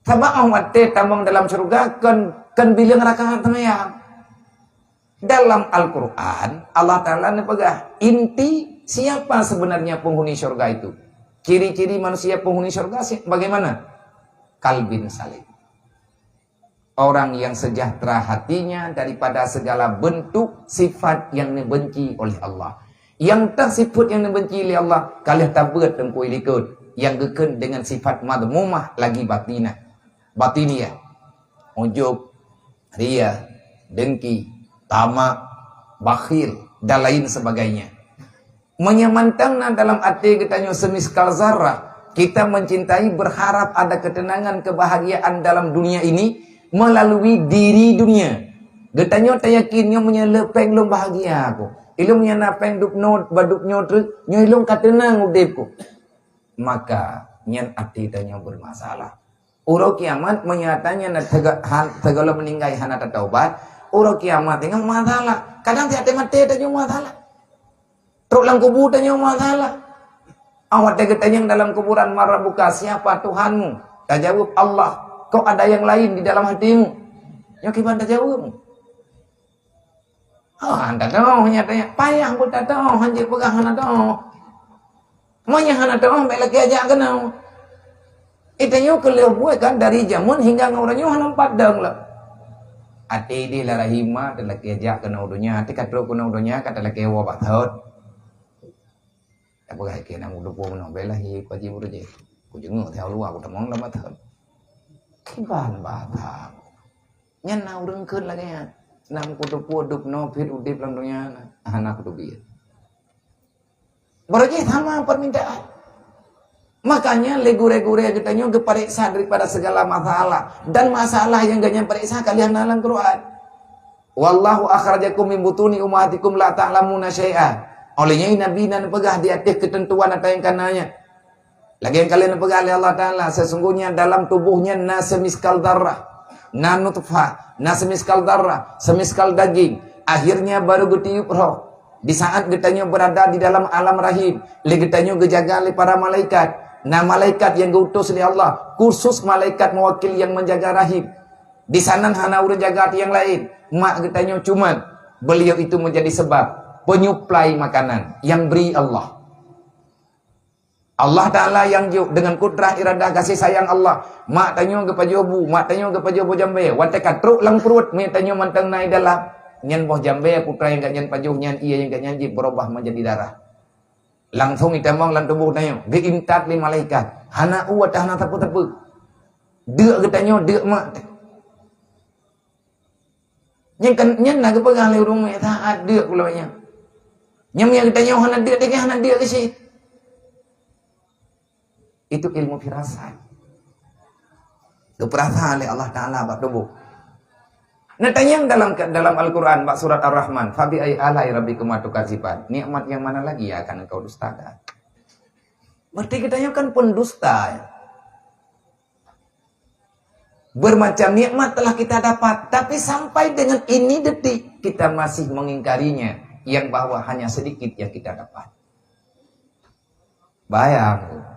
Sabah awat tamang dalam surga kan bilang rakaat tamayang. Dalam Al-Quran, Allah Ta'ala nepegah inti siapa sebenarnya penghuni surga itu. Ciri-ciri manusia penghuni surga bagaimana? Kalbin salim. Orang yang sejahtera hatinya daripada segala bentuk sifat yang dibenci oleh Allah. Yang tersifat yang dibenci oleh Allah, kalian tabat tengkui likut. Yang geken dengan sifat madmumah lagi batinah. Batiniyah. Ujub, ria, dengki, tamak, bakhil, dan lain sebagainya. Menyamantangna dalam hati kita semis kalzarah. Kita mencintai, berharap ada ketenangan, kebahagiaan dalam dunia ini melalui diri dunia. Getanyo tak yakin nyo punya lepeng lom bahagia aku. Ilum nya napeng dup not badup nyo truk nyo ilum katenang udipku. Maka nyan ati tanyo bermasalah. Uro kiamat menyatanya na tegala meninggai hana taubat. Uro kiamat dengan masalah. Kadang tiap mati tanyo masalah. Truk lang kubur tanyo masalah. Awak tanya dalam kuburan marah buka, siapa Tuhanmu? Tak jawab Allah. Kok ada yang lain di dalam hatimu? Nyo kiban tak jawab. Oh, anda tahu nyatanya payah pun tak tahu hanjir pegah hana tahu. Monya hana tahu baik lagi aja kenau. Itanyo kelih buat kan dari jamun hingga ngauranyo hana padang lah. Ati di la rahima dan lagi aja kenau dunia, ati katro kenau dunia kata lagi wa bathot. Apa gak kena udah pun nak bela hi paji buru je. Ku jenguk theo luar ku tamong lama thot. Kiban bathang. Nyan nau rengkeun lagi ya. Nam kudu no fit udip dalam dunia anak kudu biar. Berarti sama permintaan. Makanya legure-gure kitanya gepariksa daripada segala masalah dan masalah yang gak nyamperiksa kalian dalam Quran. Wallahu akhrajakum min butuni ummatikum la ta'lamuna syai'a. Olehnya nabi dan pegah di atas ketentuan atau yang kananya. Lagi yang kalian pegah oleh Allah Ta'ala sesungguhnya dalam tubuhnya nasemiskal darah. Nanutfah, nasemiskal darah, semiskal daging. Akhirnya baru getiup roh. Di saat getanya berada di dalam alam rahim, getanya gejaga oleh para malaikat. Nah malaikat yang diutus oleh Allah, khusus malaikat mewakil yang menjaga rahim. Di sana hana urut jaga yang lain. Mak getanya cuman beliau itu menjadi sebab penyuplai makanan yang beri Allah. Allah Ta'ala yang dengan kudrah iradah kasih sayang Allah. Mak tanya kepada jobu, mak tanya kepada jobu jambe. Watekat truk lang perut, mak tanya mantang naik dalam. Nyan boh jambe, putra yang gak nyan pajuh, nyan iya yang gak nyanji, berubah menjadi darah. Langsung itamang lan tubuh tanya. Diintat li malaikat. Hana uat hana tapu-tapu. Dek ketanya, dek mak. Nyan nak kepegang li rumah, tak dek pula banyak. Nyan yang ketanya, hana dek, hana dek kesit. Itu ilmu firasat. Keperasaan oleh Allah Ta'ala bak tubuh. Natanya dalam Al-Quran bak surat Ar-Rahman, fabi ay alai rabbikum atukadziban. Nikmat yang mana lagi ya akan engkau dustakan? Berarti kita kan pendusta. Ya? Bermacam nikmat telah kita dapat, tapi sampai dengan ini detik kita masih mengingkarinya, yang bahwa hanya sedikit yang kita dapat. Bayang.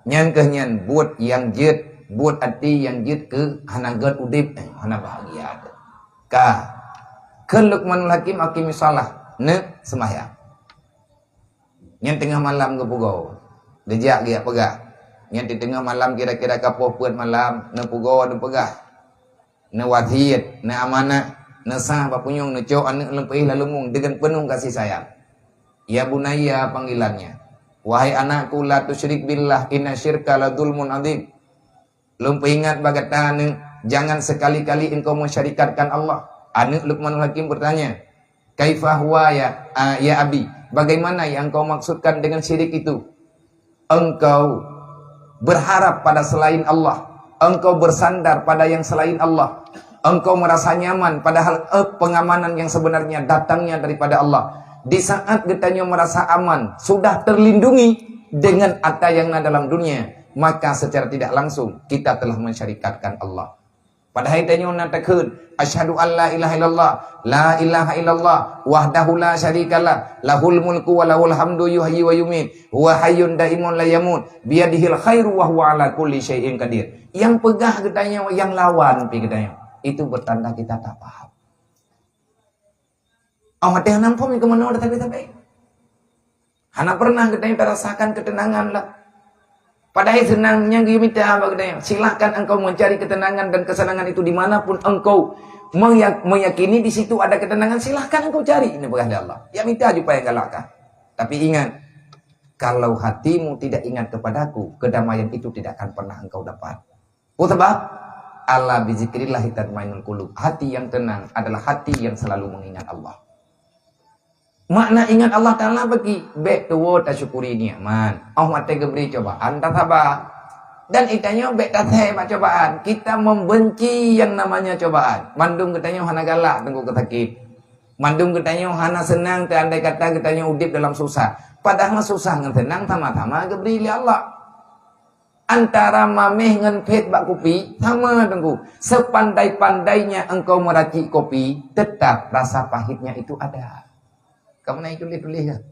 Nyan ke nyan buat yang jet, buat hati yang jet ke hana gad udip, hana bahagia. Ka kan Luqmanul Hakim akimi salah ne sembahyang. Nyan tengah malam ke pugau. Dejak dia pegah. Nyan di tengah malam kira-kira kapoh puat malam ne pugau ne pegah. Ne wasiat, ne amanah, ne sah bapunyong ne cok ane lempih lalu mung dengan penuh kasih sayang. Ya bunayya panggilannya. Wahai anakku la tusyrik billah inna syirka la dzulmun adzim. Lumpur ingat bagatan jangan sekali-kali engkau mensyarikatkan Allah. Anak Luqmanul Hakim bertanya, "Kaifa huwa ya abi? Bagaimana yang engkau maksudkan dengan syirik itu? Engkau berharap pada selain Allah, engkau bersandar pada yang selain Allah. Engkau merasa nyaman padahal pengamanan yang sebenarnya datangnya daripada Allah." Di saat getanya merasa aman, sudah terlindungi dengan harta yang ada dalam dunia, maka secara tidak langsung kita telah mensyarikatkan Allah. Padahal tanya natakeun, asyhadu an la ilaha illallah, la ilaha illallah, wahdahu la syarikalah, lahul mulku wa lahul hamdu yuhyi wa yumiit, huwa hayyun daimun la yamut, biyadihil khairu wa huwa ala kulli syai'in qadir. Yang pegah getanya yang lawan pi getanya. Itu bertanda kita tak paham. Awak teh nampom ke mana udah tapi. Hana pernah kita rasakan ketenangan lah. Padahal senangnya kita apa katanya. Silahkan engkau mencari ketenangan dan kesenangan itu dimanapun engkau meyakini di situ ada ketenangan. Silahkan engkau cari. Ini bukan Allah. Ya minta supaya yang galakkan. Tapi ingat, kalau hatimu tidak ingat kepadaku, kedamaian itu tidak akan pernah engkau dapat. Sebab Allah bizikrillahi tatmainnul qulub. Hati yang tenang adalah hati yang selalu mengingat Allah. Makna ingat Allah Ta'ala bagi bek tuwo tak syukuri nikmat. Allah Ta'ala beri cobaan tak sabar. Dan itanya bek tak hebat cobaan. Kita membenci yang namanya cobaan. Mandung katanya hana galak tengku ketakit. Mandung katanya hana senang andai kata katanya udip dalam susah. Padahal susah ngan senang sama-sama geberi li Allah. Antara mameh ngan pet bak kopi sama tengku. Sepandai-pandainya engkau meracik kopi, tetap rasa pahitnya itu ada. Kamu naik tulis-tulis kan?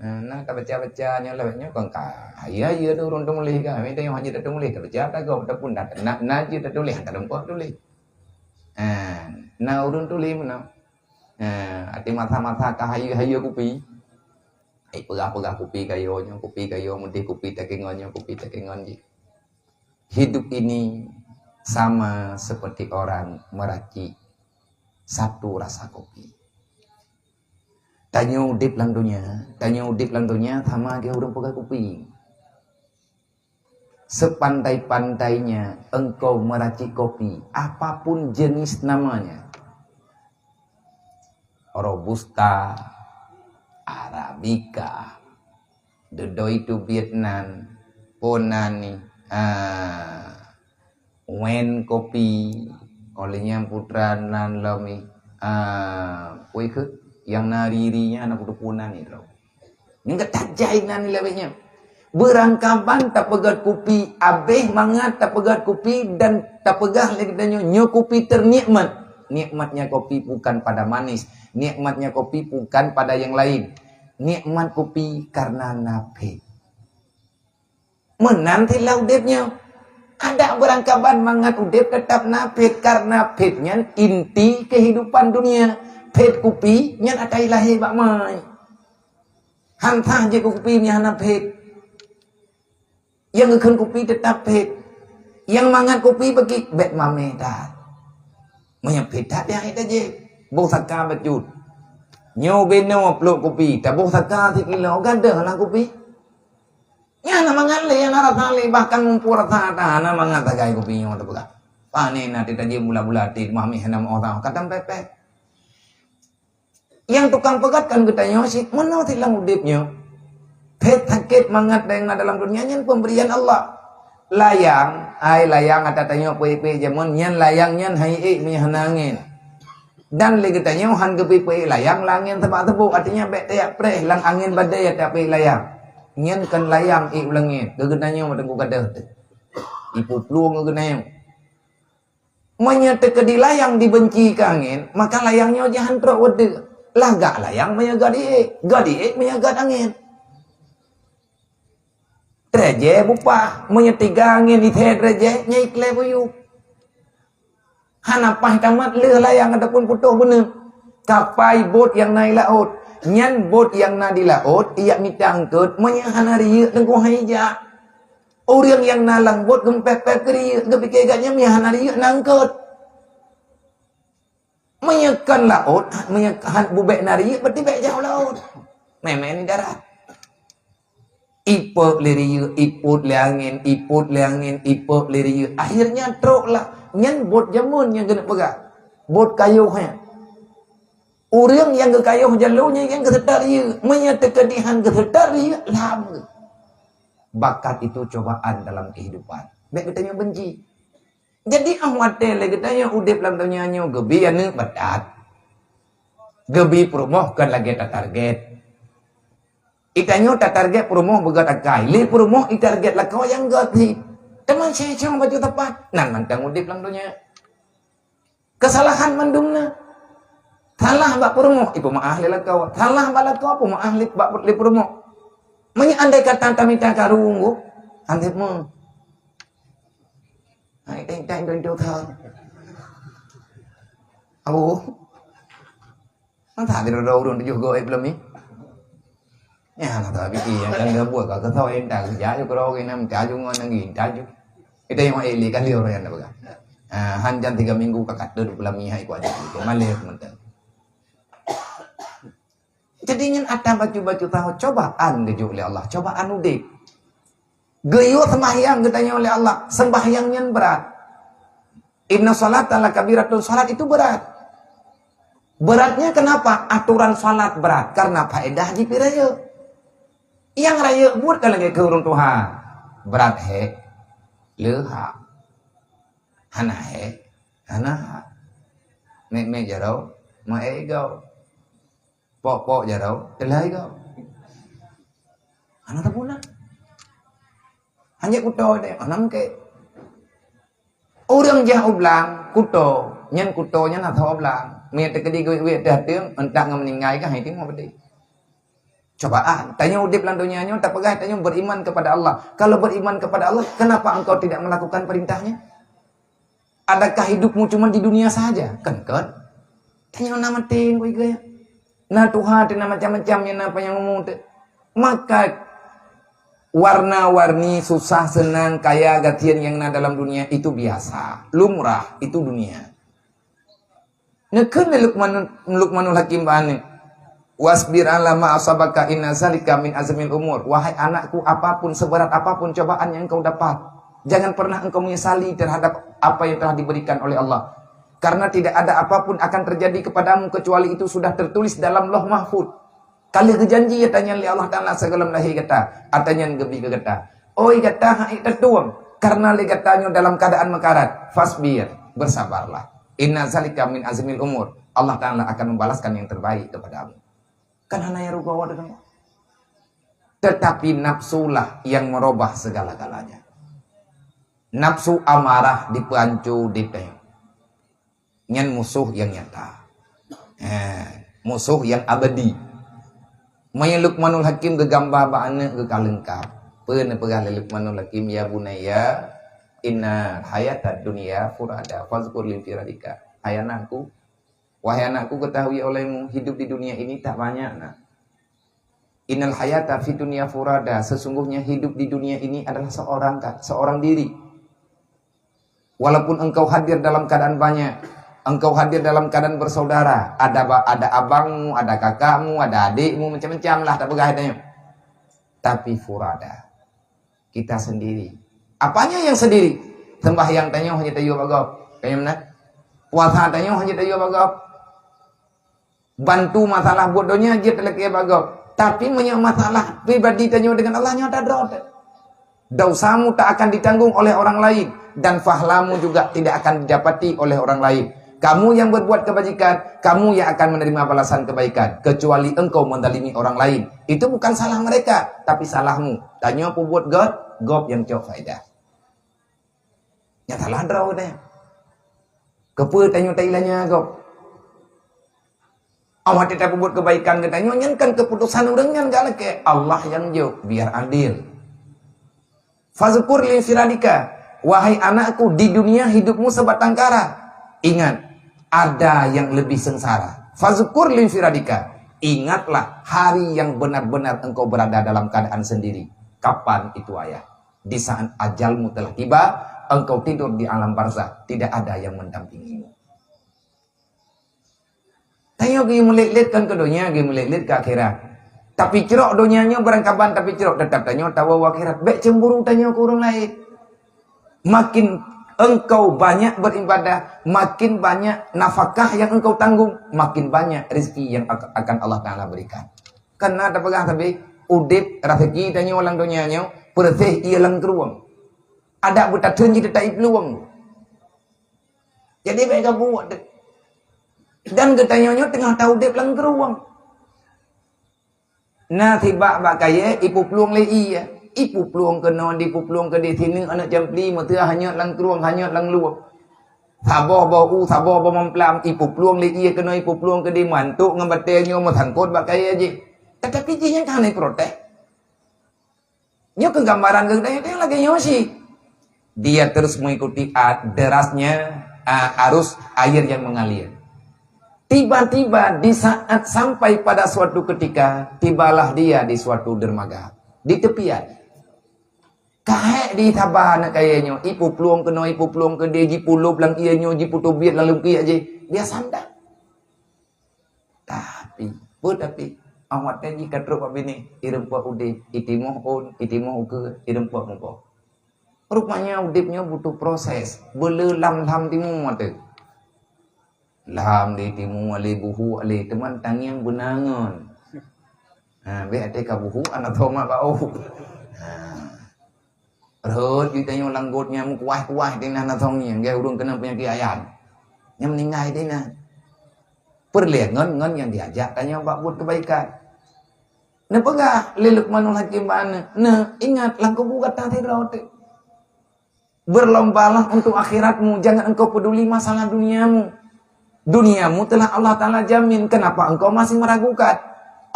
Nah, tak baca-bacanya lewatnya kan kaya ya tu orang tulis kan. Minta yang hanya tak tulis, tak baca tak kau tak pun tak nak je tak tulis, tak nampak tulis. Nah orang tulis mana? Hati mata-mata kahayu-hayu kopi. Pegah-pegah kopi kayo mudih kopi tak kengonnya, kopi tak kengon je. Hidup ini sama seperti orang meracik satu rasa kopi. Tanya udip lantunya sama dia orang pegang kopi. Sepandai-pandainya engkau meracik kopi, apapun jenis namanya. Robusta, Arabica, Dodoi itu Vietnam, Ponani, Wen kopi, olehnya putra nan lomi, yang naririnya anak kedupunan itu. Ini tak jainan lebihnya. Berangkapan tak pegat kopi, abeh mangat tak pegat kopi dan tak pegah lagi tanya nyo kopi ternikmat. Nikmatnya kopi bukan pada manis, nikmatnya kopi bukan pada yang lain. Nikmat kopi karena napit. Menanti laudetnya. Ada berangkapan mangat udep tetap napit karena pitnya inti kehidupan dunia. Pet kopi nyan ada ilahi bak mai. Hantah je kopi ni hana pet. Yang ngeken kopi tetap pet. Yang mangat kopi bagi bet mame dah. Maya pet tak dia itu je. Bau saka bejut. Nyo beno peluk kopi, tak bau saka 10 kilo gada lah kopi. Nya mangat le yang arah tali bahkan mumpur rata hana mangat tagai kopi nyo tak buka. Panen nanti tadi mula-mula ti mami hana orang kadang pepek. Yang tukang pegat kan katanya sih, mana tilang udipnya? Pet sakit mangat dengan dalam dunia nyan pemberian Allah. Layang ada tanya pe jamun nyan layang nyan hai mihanangin. Dan lagi tanya han gepi pe layang langin tempat tebuk artinya bet tiap preh lang angin badai ada pe layang. Nyan kan layang ulangin. Gegenanya madengku kadah. Ipu pluang gegenanya. Menyata di layang dibenci ke angin, maka layangnya jangan teruk wede. Lah gak layang menyagat gadi menyagat angin. Treje bupa menyetiga angin di treje nyai klebuyu. Hanapah tamat le layang ataupun putuh bener. Kapai bot yang naik laut, nyan bot yang na di laut, ia minta angkut menyahanari tengku haija. Orang yang nalang bot gempet-pet keri, gepikirnya menyahanari nangkut. Menyekan laut, menyekan bubek nari, berarti bek jauh laut. Memang ini darat. Ipuk liriu, iput liangin, ipuk liriu. Akhirnya truk lah. Nyan bot jamun yang kena pegang. Bot kayuhnya. Orang yang ke kayuh jalurnya yang kesetar ia. Menyata kedihan kesetar ia. Lama. Bakat itu cobaan dalam kehidupan. Baik katanya benci. Jadi ahwat lagi tanya udip lam tanya nyo gebi anu badat. Gebi promoh kan lagi tak target. Itanyo tak target promoh begat akai. Li promoh i target lah kau yang gati. Teman saya cang baju tepat. Nan mantang udip lam tanya. Kesalahan mandumna. Salah bak promoh ibu maah li lah kau. Salah bak kau apa maah li bak li promoh. Menya andai kata tamita karungu. Andai mu. Hãy đánh tranh đơn tiêu thơ Abu nó thả thì đâu rồi nó vô em lâm ý nhà là thời cái gì kan dia buat kalau tahu entah kerja juga kalau ini kerja juga nang inta juga itu yang eli kan liur yang apa hanjan 3 minggu kakak duduk lami hai ku aja itu malir mentang jadinya ada baju-baju tahu cobaan dijuk oleh Allah cobaan udik gayut sembahyang ditanya oleh Allah. Sembahyangnya berat. Inna salat ala kabiratun. Salat itu berat. Beratnya kenapa? Aturan salat berat karena faedah di piraya. Yang raya buat kalau lagi ke urung Tuhan. Berat he, leha, hana he, hana. Mek jarau, mae gau, pok jarau, telai gau. Hana tapuna. Hanya kuto deh, anam ke. Orang jauh belang kuto, nyen kutonya nak tahu belang. Mie tekedi gue dah tiang, entah meninggal kah itu mau berdiri. Cobaan, tanya udip lan dunianya, tak pegang, tanya beriman kepada Allah. Kalau beriman kepada Allah, kenapa engkau tidak melakukan perintahnya? Adakah hidupmu cuma di dunia saja? Kan? Tanya nama tinggu ya. Nah Tuhan tina macam-macamnya apa yang ngomong tu. Maka warna-warni susah senang kaya gatian yang na dalam dunia itu biasa, lumrah itu dunia. Nekeun Luqmanul Hakim bani. Wasbir ala ma asabaka inna zalika min azmil umur. Wahai anakku, apapun seberat apapun cobaan yang engkau dapat, jangan pernah engkau menyesali terhadap apa yang telah diberikan oleh Allah. Karena tidak ada apapun akan terjadi kepadamu kecuali itu sudah tertulis dalam Lauh Mahfuz. Kali kejanji tanya li Allah Taala segala lahi kata, atanya gebi kata. Oi kata hai tertuang karena li katanya dalam keadaan mekarat. Fasbir, bersabarlah. Inna zalika min azmil umur. Allah Taala akan membalaskan yang terbaik kepadamu. Kan hanya rugawa dengan. Tetapi nafsulah yang merubah segala-galanya. Nafsu amarah dipancu dipeng. Nyan musuh yang nyata. Musuh yang abadi. Maya Luqmanul Hakim gegambah ba'ana gekalengkap. Pernah pegang Luqmanul Hakim ya bunaya. Inna hayatad dunia furada. Fazkur limfiradika. Hai anakku. Wahai anakku, ketahui olehmu hidup di dunia ini tak banyak. Nah. Innal hayata fi dunya furada. Sesungguhnya hidup di dunia ini adalah seorang diri. Walaupun engkau hadir dalam keadaan banyak, engkau hadir dalam keadaan bersaudara, ada abangmu, ada kakakmu, ada adikmu, macam-macam lah tak begahnya. Tapi furada, kita sendiri. Apanya yang sendiri? Sembahyang tanya hanya tayo bagap. Kaya mana? Puasa tanya hanya tayo bagap. Bantu masalah bodohnya aja telek bagap. Tapi punya masalah pribadi tanya dengan Allah nya tak ada. Dosamu tak akan ditanggung oleh orang lain dan pahlamu juga tidak akan didapati oleh orang lain. Kamu yang berbuat kebajikan, kamu yang akan menerima balasan kebaikan kecuali engkau mendalimi orang lain. Itu bukan salah mereka, tapi salahmu. Tanya apa buat God yang cok faedah. Nyata lah draw deh. Kepa tanya tailanya God. Awak tidak buat kebaikan katanya nyankan keputusan orang gak ke Allah yang jauh biar adil. Fazkur li firadika, wahai anakku, di dunia hidupmu sebatang kara. Ingat, ada yang lebih sengsara. Fazkur li firadika, ingatlah hari yang benar-benar engkau berada dalam keadaan sendiri. Kapan itu ayah? Di saat ajalmu telah tiba, engkau tidur di alam barzakh, tidak ada yang mendampingimu. Tanya pergi melit-litkan ke dunia, pergi melit-lit ke akhirat. Tapi cerok dunianya berangkapan, tapi cerok tetap tanya tahu akhirat. Baik cemburu tanya ke orang lain. Makin engkau banyak beribadah, makin banyak nafkah yang engkau tanggung, makin banyak rezeki yang akan Allah Taala berikan. Karena ada pegang tapi udip rezeki tanya orang dunianya, perteh ia lang keruang. Ada buta tunji tak peluang. Jadi baik buat. Dan ketanyanya tengah tahu dia lang keruang. Nah tiba bakaya ipu peluang lei ya. Ipu peluang ke non, ipu peluang ke di sini anak jam 5 tu hanya lang keruang, hanya lang luang. Sabar bau, sabar bau memplam, ipu peluang lei kena ipu peluang ke di mantuk ngambatenya masangkut bakaya je. Tetapi dia kan naik protes. Nya kegambaran dia lagi nyosi. Dia terus mengikuti derasnya arus air yang mengalir. Tiba-tiba di saat sampai pada suatu ketika, tibalah dia di suatu dermaga, di tepian. Kahek di tabah nak kayaknya, ipu peluang kena ipu peluang ke dia, jipu lob lang ianya, jipu tobit lalu kia aja, dia sandar. Tapi awak tadi kata apa bini, irempa udip, itimoh ke, irempa muka. Rupanya udipnya butuh proses, belelam-lam timu mata. Lam di timu ali buhu ali teman tangiang benangon. Be ate ka buhu anak thoma bau. Rồi di tanyo langgotnya mu kuah-kuah di na thong yang ge urung kena penyakit ayam. Yang meninggal di na. Perlihat ngon yang diajak tanya Pak buat kebaikan. Napa enggak Luqmanul Hakim bana? Nah, ingat langkau buat tadi roti. Berlombalah untuk akhiratmu, jangan engkau peduli masalah duniamu. Duniamu telah Allah Ta'ala jamin, kenapa engkau masih meragukan?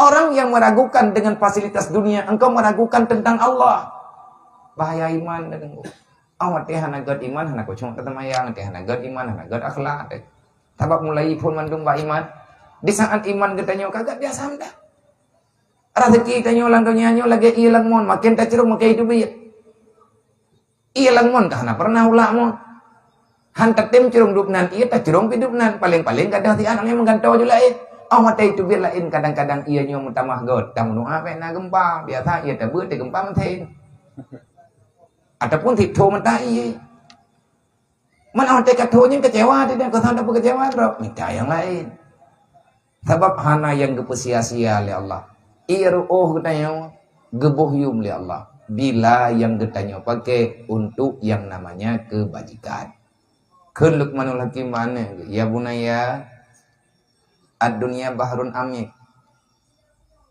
Orang yang meragukan dengan fasilitas dunia, engkau meragukan tentang Allah. Bahaya iman dan engkau. Awat teh hanagat iman, hanaku cuma tetamayang, teh hanagat iman, hanagat akhlak. Tabak mulai pun mandung ba iman. Di saat iman katanya kagak biasa dah. Rezeki tanyo lang nyanyo lagi ilang mon, makin tak cerung makai itu biar. Ilang mon karena pernah ulah mon. Hantar tim cerung dupnan, iya tak cerung hidupnan. Paling-paling kadang si anaknya menggantau juga lain. Oh mata itu biar lain kadang-kadang iya nyo mutamah god. Tamu nu apa na gempa biasa iya tak buat gempa menten. Ataupun tito mentah iya. Mana orang katonya kecewa tidak kau tahu apa kecewa bro. Minta yang lain. Sebab hana yang sia-sia oleh Allah. Iru'uh katanya gebuhyum li Allah. Bila yang katanya pakai untuk yang namanya kebajikan. Ke Luqmanul Hakim mana? Ya bunaya, ad-dunya bahrun amik.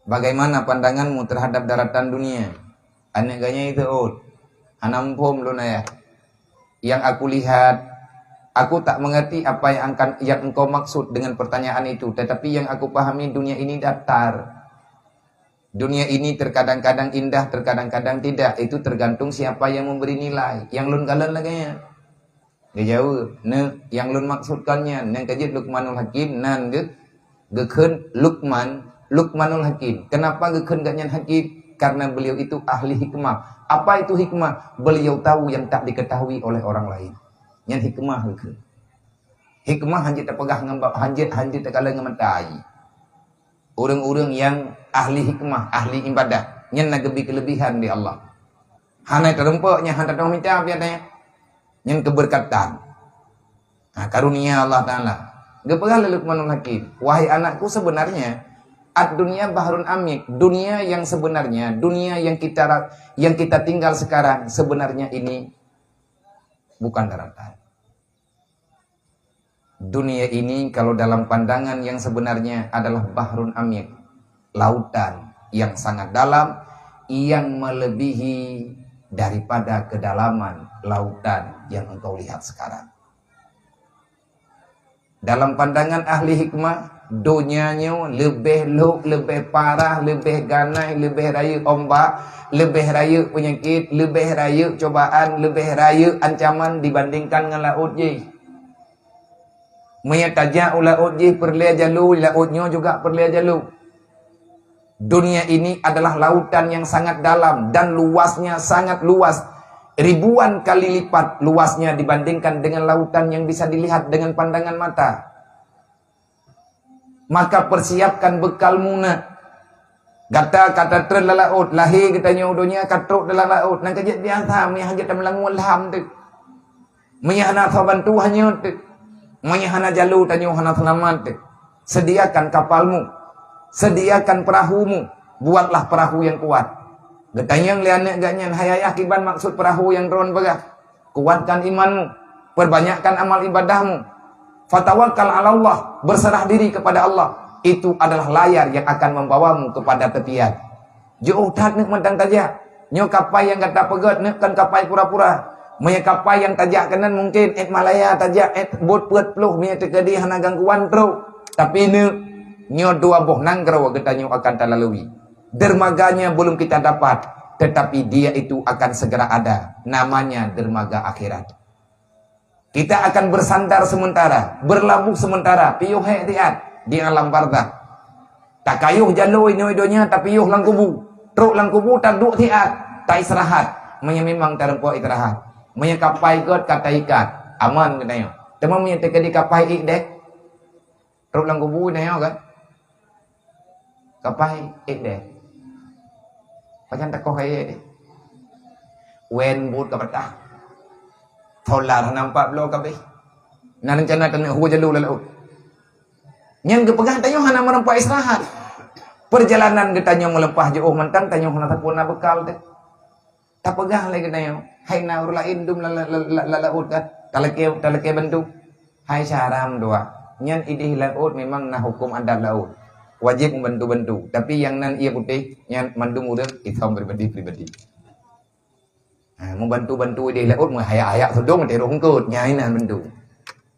Bagaimana pandanganmu terhadap daratan dunia? Aneganya itu anampum lunaya. Yang aku lihat, aku tak mengerti apa yang engkau maksud dengan pertanyaan itu. Tetapi yang aku pahami dunia ini datar. Dunia ini terkadang-kadang indah, terkadang-kadang tidak. Itu tergantung siapa yang memberi nilai. Yang lun galan lagi. Dia jauh. Yang lun maksudkannya. Yang kajit Luqmanul Hakim. Nan gekun Luqmanul Hakim. Kenapa gekun ganyan Hakim? Karena beliau itu ahli hikmah. Apa itu hikmah? Beliau tahu yang tak diketahui oleh orang lain. Yang hikmah gekun. Hikmah hanjit terpegah ngembak. Hanjit terkala ngementai. Orang-orang yang ahli hikmah, ahli ibadah, yang nagebi kelebihan di Allah. Hana terempaknya, hana tahu minta biadanya, yang keberkatan. Nah, karunia Allah Ta'ala. Gepegal Luqmanul Hakim. Wahai anakku, sebenarnya ad-dunya bahrun amik. Dunia yang sebenarnya, dunia yang kita tinggal sekarang, sebenarnya ini bukan daratan. Dunia ini kalau dalam pandangan yang sebenarnya adalah bahrun amik, lautan yang sangat dalam, yang melebihi daripada kedalaman lautan yang engkau lihat sekarang. Dalam pandangan ahli hikmah, dunianya lebih luk, lebih parah, lebih ganai, lebih raya ombak, lebih raya penyakit, lebih raya cobaan, lebih raya ancaman dibandingkan dengan laut je. Menyataja laut je perlia jalur, lautnya juga perlia jalur. Dunia ini adalah lautan yang sangat dalam dan luasnya sangat luas. Ribuan kali lipat luasnya dibandingkan dengan lautan yang bisa dilihat dengan pandangan mata. Maka persiapkan bekalmu nak. Kata terlalu laut, lahir katanya dunia katruk dalam laut. Nak kejap biasa, maya hajat melangun ilham tu. Maya hana bantu hanya tu. Maya hana jalur tanya hana selamat tu. Sediakan kapalmu. Sediakan perahumu. Buatlah perahu yang kuat. Getanya yang lianek ganyan hayayah kiban maksud perahu yang drone begah. Kuatkan imanmu. Perbanyakkan amal ibadahmu. Fatawakkal ala Allah. Berserah diri kepada Allah. Itu adalah layar yang akan membawamu kepada tepian. Jauh tak nak mentang tajak. Nyo kapai yang kata pegat nak kan kapai pura-pura. Maya kapai yang tajak kanan mungkin Malaya tajak bot peut peluh maya terkedi hana gangguan tro. Tapi nyo dua boh nanggrau getanyo akan terlalui. Dermaganya belum kita dapat, tetapi dia itu akan segera ada. Namanya dermaga akhirat. Kita akan bersandar sementara, berlabuh sementara, piyuh hetiat di alam barzakh. Tak kayuh jalur ini idonya, tapi yuh lang kubu. Truk lang kubu tak duk tiat, tak istirahat. Maya memang terempuh istirahat. Maya kapai kot kata ikat, aman katanya. Tema maya terkedi kapai ik dek. Truk lang kubu nanya kan? Kapai ik dek. Macam tak kau kaya dek. Wen but ke petah. Tholar nampak belum kabeh. Nak rencana kena hu jalur laut. Nyan gepegah tanyo hana merempah istirahat. Perjalanan getanyo melempah jauh mentang tanyo hana tapuna bekal teh. Tak pegah lagi tanyo. Hai naur lain dum laut kan. Talake bentuk. Hai syaram doa. Nyan idih laut memang nah hukum adat laut. Wajib membantu-bantu. Tapi yang nan ia putih, nyan mandung urang hitam pribadi. Membantu-bantu idih laut mau hayak-hayak sodong teh rongkot nyai nan bantu.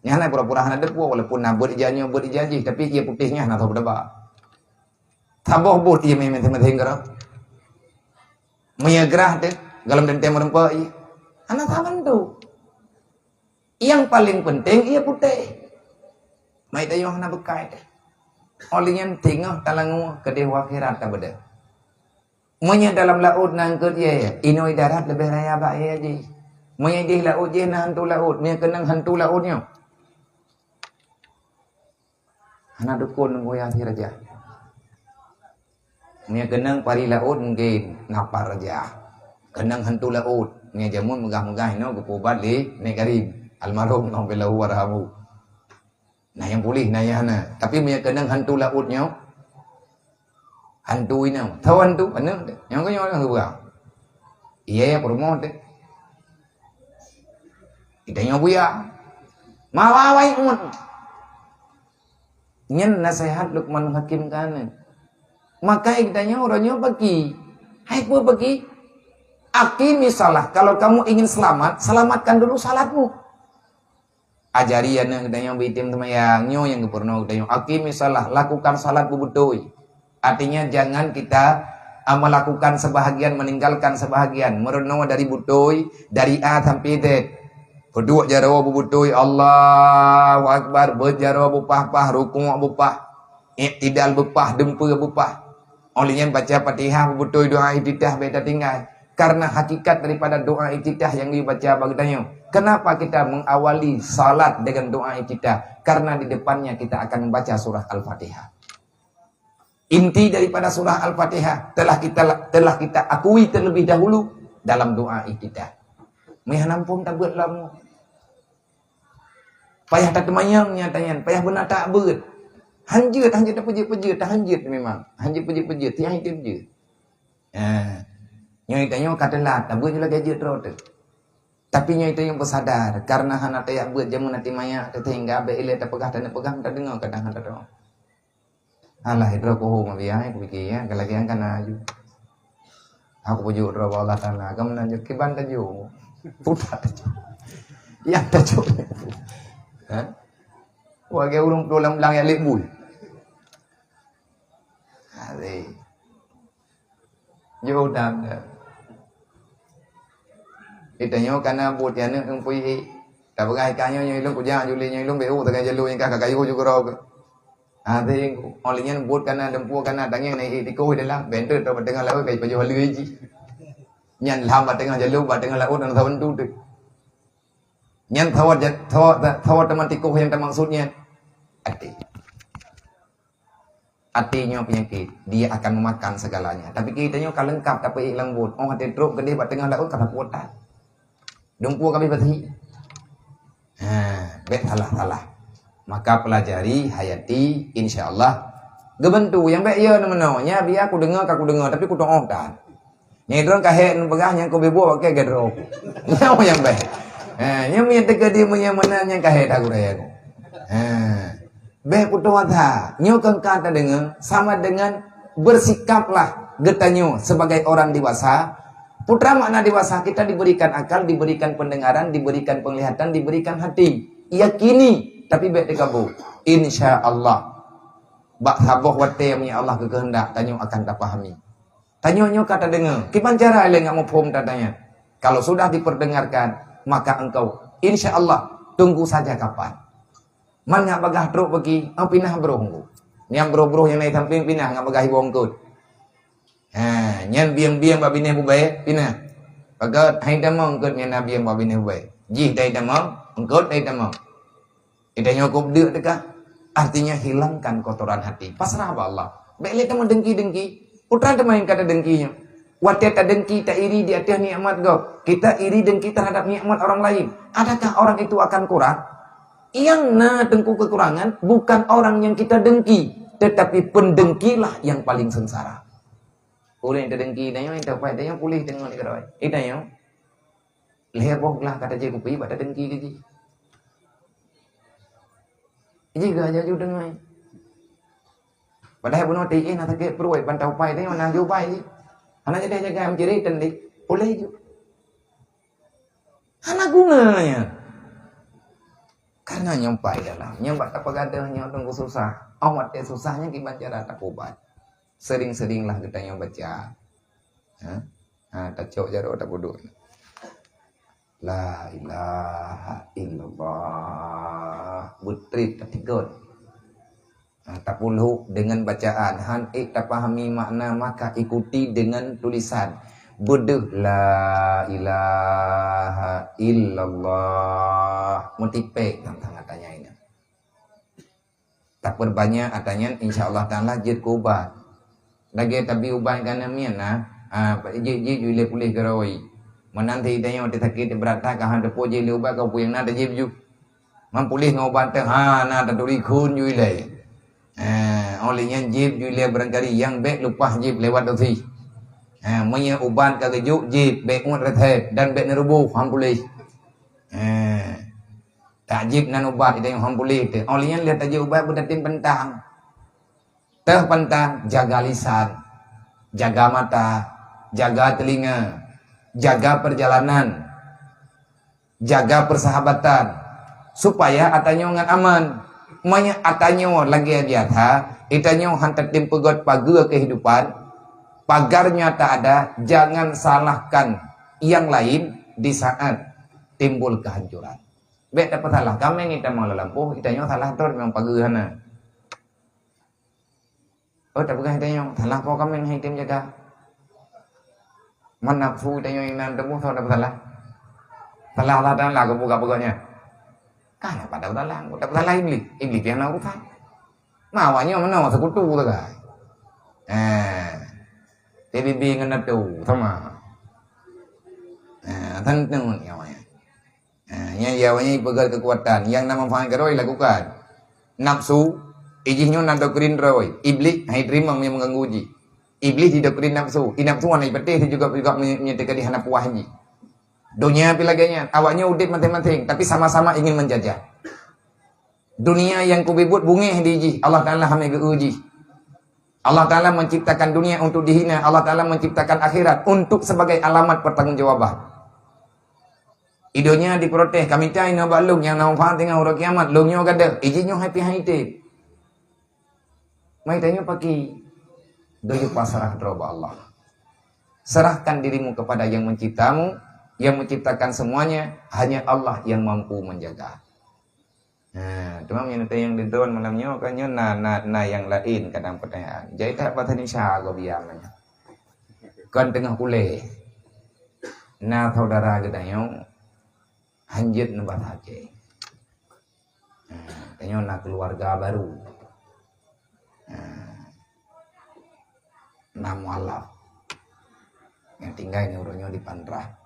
Nyana pura-pura hana depu walaupun na berjanji tapi ia putihnya na tahu berapa. Taboh bot ia memang temen garap. Menyegerah teh galam dan teh merempa ieu. Hana taman tu. Yang paling penting ia putih. Mai tayo hana bekai teh. Olinya tengah talangu ke dewa akhirat tak beda. Monya dalam laut nangkut ye, inoi darat lebih raya ba ye aje. Monya di laut je na hantu laut, monya kenang hantu lautnya. Hana dukun ngoya si raja. Monya kenang pari laut mungkin ngapar raja. Kenang hantu laut, monya jamun megah-megah no kepobat li negarim almarhum ngau belahu warhamu. Nah yang pulih nah ya hana, tapi monya kenang hantu lautnya. Hantu ini, tahu hantu, mana? Yang kau orang tu buat. Iya promote. Kita yang buat. Mawawai umut. Nyen nasihat Luqman Hakim kan. Maka ikutnya orangnya pergi. Hai pun pergi. Akimi salah. Kalau kamu ingin selamat, selamatkan dulu salatmu. Ajari anak kita yang bitim temayang nyo yang kepurno kita yang akimi salah. Lakukan salat betul. Artinya jangan kita melakukan sebahagian, meninggalkan sebahagian. Merenung dari butoy, dari A sampai Z. Berdua jarawa butoy, Allahu Akbar, berjarawa bupah-pah, rukuk bupah, iktidal bupah, dempur bupah. Olehnya baca Fatihah butoy doa iftitah beda tinggal. Karena hakikat daripada doa iftitah yang dibaca bagdanya. Kenapa kita mengawali salat dengan doa iftitah? Karena di depannya kita akan membaca surah Al-Fatihah. Inti daripada surah Al-Fatihah telah kita akui terlebih dahulu dalam doa iftitah. Meh nampung tak buat lama. Payah tak temayang nyatanya, payah benar tak ber. Hanjut tak pejut tak hanjut memang. Hanjut pejut tiang itu je. Nyai tanya katalah tak ber je lah gadget terus. Tapi nyai itu yang bersadar karena hana tayak buat jamu nanti maya terhingga be ile tak pegang tak dengar kadang tak dengar. Alah hidro ko mabiyahe ko bikiya kalagian kana aju. Aku pujuk ro Allah taala kamu lanjut ke ban taju. Putar taju. Ya taju. Ha? Wage urung pulang lang ya lebul. Ade. Yo dam. Itanyo kana buat yana ang puyi. Tabagai kanyo nyo ilung kuja juli nyo ilung beu tagai jalu yang kakak kayu juga ro. Ada yang olehnya buat karena dempu karena dangnya naik tiko adalah bentuk atau tengah laut kayak baju halu aja. Nyan lambat tengah jalur, tengah laut dan tahun tu. Nyan thawat teman tiko yang termaksudnya hati. Hatinya penyakit, dia akan memakan segalanya. Tapi kitanya kalau lengkap tapi hilang buat. Oh hati truk gede buat tengah laut karena kuota. Dempu kami berhenti. Bet salah. Maka pelajari, hayati, insyaAllah gebentu yang baik ya namanya biar aku dengar tapi aku tengok kan nyedron kahek pegah yang kau bebo pakai gadro nyawa yang baik yang punya teka dia punya mana yang kahek aku raya baik aku tengok tak nyokan kata dengan sama dengan bersikaplah getanyo sebagai orang dewasa. Putra makna dewasa kita diberikan akal, diberikan pendengaran, diberikan penglihatan, diberikan hati. Yakini tapi baik dikabu. Insya Allah. Bak saboh wate punya Allah kehendak tanyo akan tak pahami. Tanyo kata dengar. Kipan cara ele ngak mau paham tanya. Kalau sudah diperdengarkan, maka engkau insya Allah tunggu saja kapan. Man ngak bagah truk bagi, pinah bro. Yang bro yang naik samping pinah ngak bagah bongkut. Nyan biang babine bubai pinah. Pagat hai damang ket nyan biang babine bubai. Jih dai damang, engkot dai damang. Tidak nyokop dia dekat. Artinya hilangkan kotoran hati. Pasrah apa Allah. Baiklah teman dengki. Putra teman yang kata dengkinya. Wadah tak dengki, tak iri di atas nikmat kau. Kita iri dengki terhadap nikmat orang lain. Adakah orang itu akan kurang? Yang tengku kekurangan bukan orang yang kita dengki, tetapi pendengkilah yang paling sengsara. Boleh yang dengki dan yang terbaik dan yang pulih dengan ikroi. Itu yang lebohlah kata je kupi pada dengki ke je. Jika aja ju dengai. Padahal bunuh tiin atau ke peruai pantau pai dan mana ju pai je. Anak jadi jaga mencari tendik boleh ju. Anak gunanya. Karena nyampai dalam nyambat apa gadahnya tunggu susah. Awat dia susahnya gimana cara tak obat. Sering-seringlah kita yang baca. Tak cok jaro tak bodoh. La ilaha illallah. Butrit tak tigot. Tak puluh dengan bacaan. Han tak pahami makna maka ikuti dengan tulisan. Buduh la ilaha illallah. Mutipek tentang katanya ini. Tak berbanyak katanya insyaAllah ta'ala jid ku ubat. Lagi tapi ubat kan namanya jid jule pulih kerawai. Menanti tanya waktu sakit berat tak kah ada po jile ubat kau puyang nada jib ju. Mampulih ngobat teh nada turi kun jule. Olehnya jib jule barangkali yang baik lupa jib lewat dosi. Maya ubat kagak jib baik umat retep dan baik nerubuh hampulih. Takjib nan ubat itu yang hampulih itu. Olehnya lihat aja ubat berdatin pentang. Teh pentang jaga lisan, jaga mata, jaga telinga, jaga perjalanan, jaga persahabatan supaya atanya ngan aman. Maya atanya lagi biasa, itanya hantar tim pegot pagar kehidupan. Pagarnya tak ada, jangan salahkan yang lain di saat timbul kehancuran. Baik dapat salah, kami kita mau lampu, kita salah terus memang pagar sana. Oh tak bukan kita salah kau kami yang tim jaga. Mana nafsu kita yang temu so dapat salah. Salah lah dan lagu buka-bukanya. Kaya pada salah, dapat salah iblis yang nak urusan. Mawanya mana sekutu tu kan. TBB dengan tu sama. Tentu nyawanya. Yang nyawanya pegang kekuatan. Yang nama faham keroi lakukan. Nafsu, izinnya nak doktrin roi. Iblis, hai terima yang mengganggu uji. Iblis di doktrin nafsu. Nafsu anak petih juga menyatakan di hana puah ji. Dunia pilaganya, awaknya udip masing-masing, tapi sama-sama ingin menjajah. Dunia yang kubibut bungih di ji. Allah Ta'ala hamil ke uji. Allah Ta'ala menciptakan dunia untuk dihina. Allah Ta'ala menciptakan akhirat untuk sebagai alamat pertanggungjawaban. Idonya diprotes. Kami cai nak balung yang nak faham tengah huruf kiamat. Lungnya gada. Izinnya happy-happy. Mai tanya pagi. Doyuk pasrah kepada Allah. Serahkan dirimu kepada yang menciptamu. Yang menciptakan semuanya. Hanya Allah yang mampu menjaga. Cuma yang dituan malamnya makanya na yang lain kadang pertanyaan. Jadi tak bahasa Indonesia kau biarnya. Kan tengah kuliah. Na saudara katanya hanjit nembah Aceh. Tanya na keluarga baru. Na mualaf. Yang tinggal nyuruhnya di Pantrah.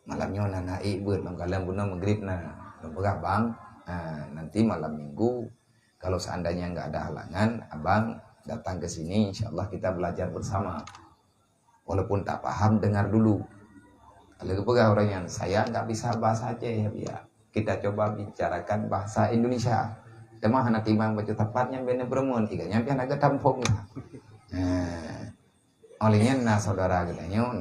Malamnya na naik buat mengkalam guna maghrib na. Lembaga bang. Nanti malam minggu kalau seandainya nggak ada halangan, abang datang ke sini, insya Allah kita belajar bersama. Walaupun tak paham, dengar dulu. Kalau kepegang orangnya, saya nggak bisa bahasa Aceh ya. Kita coba bicarakan bahasa Indonesia. Cuma anak timang baca tepatnya bener bermun, iganya pian agak tampung. Olehnya nah saudara katanya,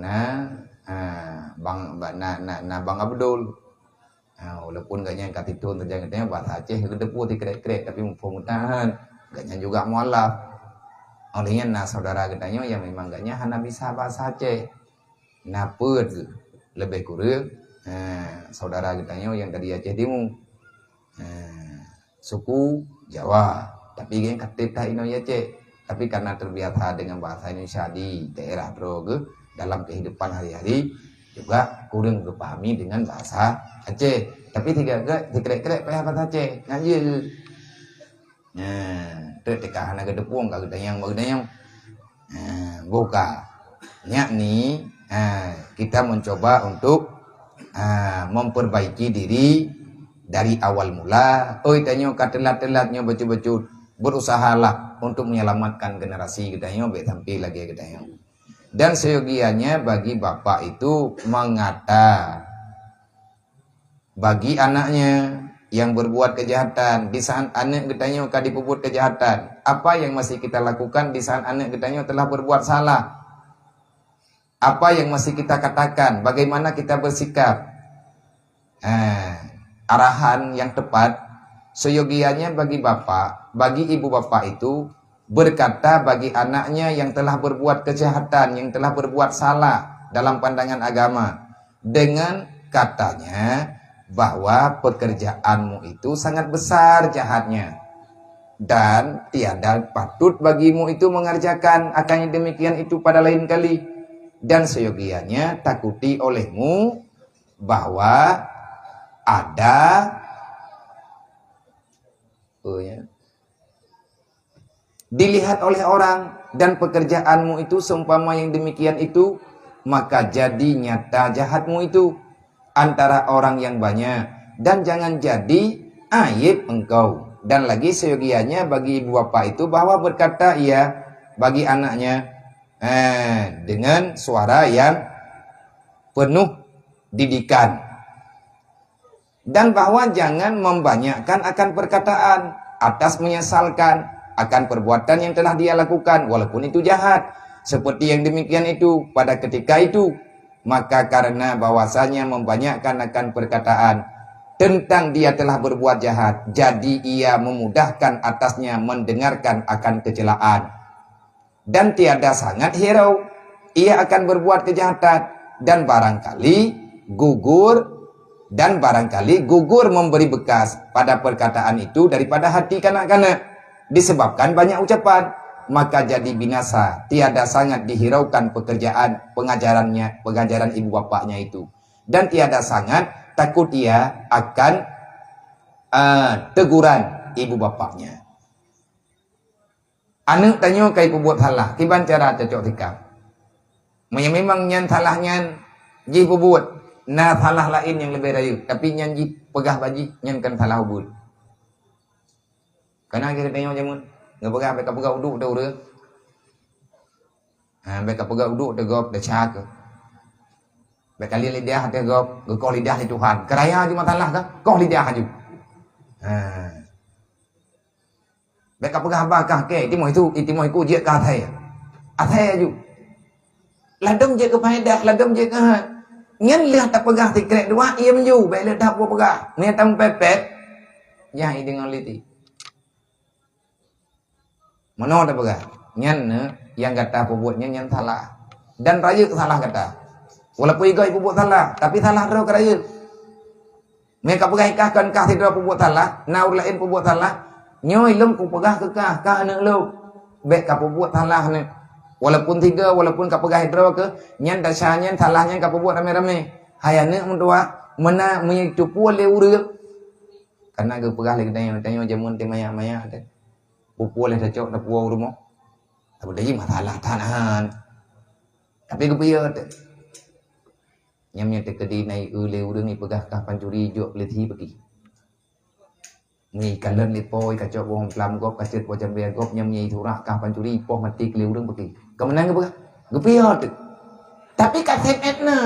bang Abdul. Walaupun gaknya kat itu terjangkitnya bahasa Aceh kedepu tikrek-krek tapi mudah-mudahan gaknya juga mualaf. Olehnya nah saudara katanya yang memang gaknya hana bisa bahasa Aceh. Nah pun lebih kurang saudara katanya yang dari Aceh Timur. Suku Jawa tapi yang katita ino Aceh. Tapi karena terbiasa dengan bahasa Indonesia di daerah Droge dalam kehidupan hari-hari juga kurang berpahami dengan bahasa Aceh. Tapi tiga-tiga payah bahasa Aceh. Ngaji. Tekahan agak depung kagak dayang buka. Yakni kita mencoba untuk memperbaiki diri dari awal mula. Oi tanyo katelat-telatnya betul-betul berusahalah untuk menyelamatkan generasi katanya baik tampil lagi katanya. Dan seyogianya bagi bapak itu mengata bagi anaknya yang berbuat kejahatan di saat anak katanya kadi berbuat kejahatan, apa yang masih kita lakukan di saat anak katanya telah berbuat salah? Apa yang masih kita katakan? Bagaimana kita bersikap? Arahan yang tepat seyogianya bagi bapak, bagi ibu bapak itu berkata bagi anaknya yang telah berbuat kejahatan, yang telah berbuat salah dalam pandangan agama, dengan katanya bahwa pekerjaanmu itu sangat besar jahatnya dan tiada patut bagimu itu mengerjakan akan demikian itu pada lain kali, dan seyogianya takuti olehmu bahwa ada dilihat oleh orang, dan pekerjaanmu itu seumpama yang demikian itu, maka jadi nyata jahatmu itu antara orang yang banyak, dan jangan jadi aib engkau. Dan lagi seyogianya bagi ibu bapak itu bahwa berkata ia bagi anaknya dengan suara yang penuh didikan, dan bahwa jangan membanyakkan akan perkataan atas menyesalkan akan perbuatan yang telah dia lakukan walaupun itu jahat. Seperti yang demikian itu pada ketika itu, maka karena bahwasanya membanyakkan akan perkataan tentang dia telah berbuat jahat, jadi ia memudahkan atasnya mendengarkan akan kecelaan, dan tiada sangat hirau ia akan berbuat kejahatan, dan barangkali gugur memberi bekas pada perkataan itu daripada hati kanak-kanak disebabkan banyak ucapan, maka jadi binasa, tiada sangat dihiraukan pengajaran ibu bapaknya itu, dan tiada sangat takut ia akan teguran ibu bapaknya. Anak tanya kai buat salah, kiban cara cocok tikam. Memang nyan salah nyan ji buat, nah salah lain yang lebih rayu, tapi nyan ji pegah baji nyan kan salah hubul. Karena kita tengok jamun, nggak pegah uduk dah udah. Mereka pegah uduk dah gop dah cak. Mereka lidah dah gop, kau lidah di Tuhan. Keraya cuma salah kan? Kau lidah aja. Mereka pegah bakah ke, timo itu je kah thay. Athai aja. Ladam je ke faedah, ladam je ke ngan lihat tak pegah tikrek dua ia menju, baik lihat tak pegah. Ni tam pepet. Yang dengan liti. Mana ada pegah? Nyan yang kata pembuatnya nyan salah. Dan raya salah kata. Walaupun ibu buat salah, tapi salah ro raya. Mereka pegah ikahkan kah tidak pembuat salah, naur lain pembuat salah. Nyoi lem ku pegah ke kah anak lu. Bek ka pembuat salah ni. Walaupun tiga, walaupun ka pegah hidro ke, nyan dasarnya salahnya ka pembuat rame-rame. Hayane mentua mena menyetupu le urut. Karena ke pegah lagi tanya jamun temaya-maya ada. Pupul dah cocok dah puau rumah. Tapi dah masalah tanahan. Tapi kepiye tu. Nyamnya tekedi nai ule urang ni pegah kah pancuri jok leti pergi. Ni kalan lipoi kacok bohong pelam gop kaset po jambe gop nyamnya iturak kah pancuri poh mati ke urang pergi. Kemenang ke pegah. Kepiye tu. Tapi kaset etna.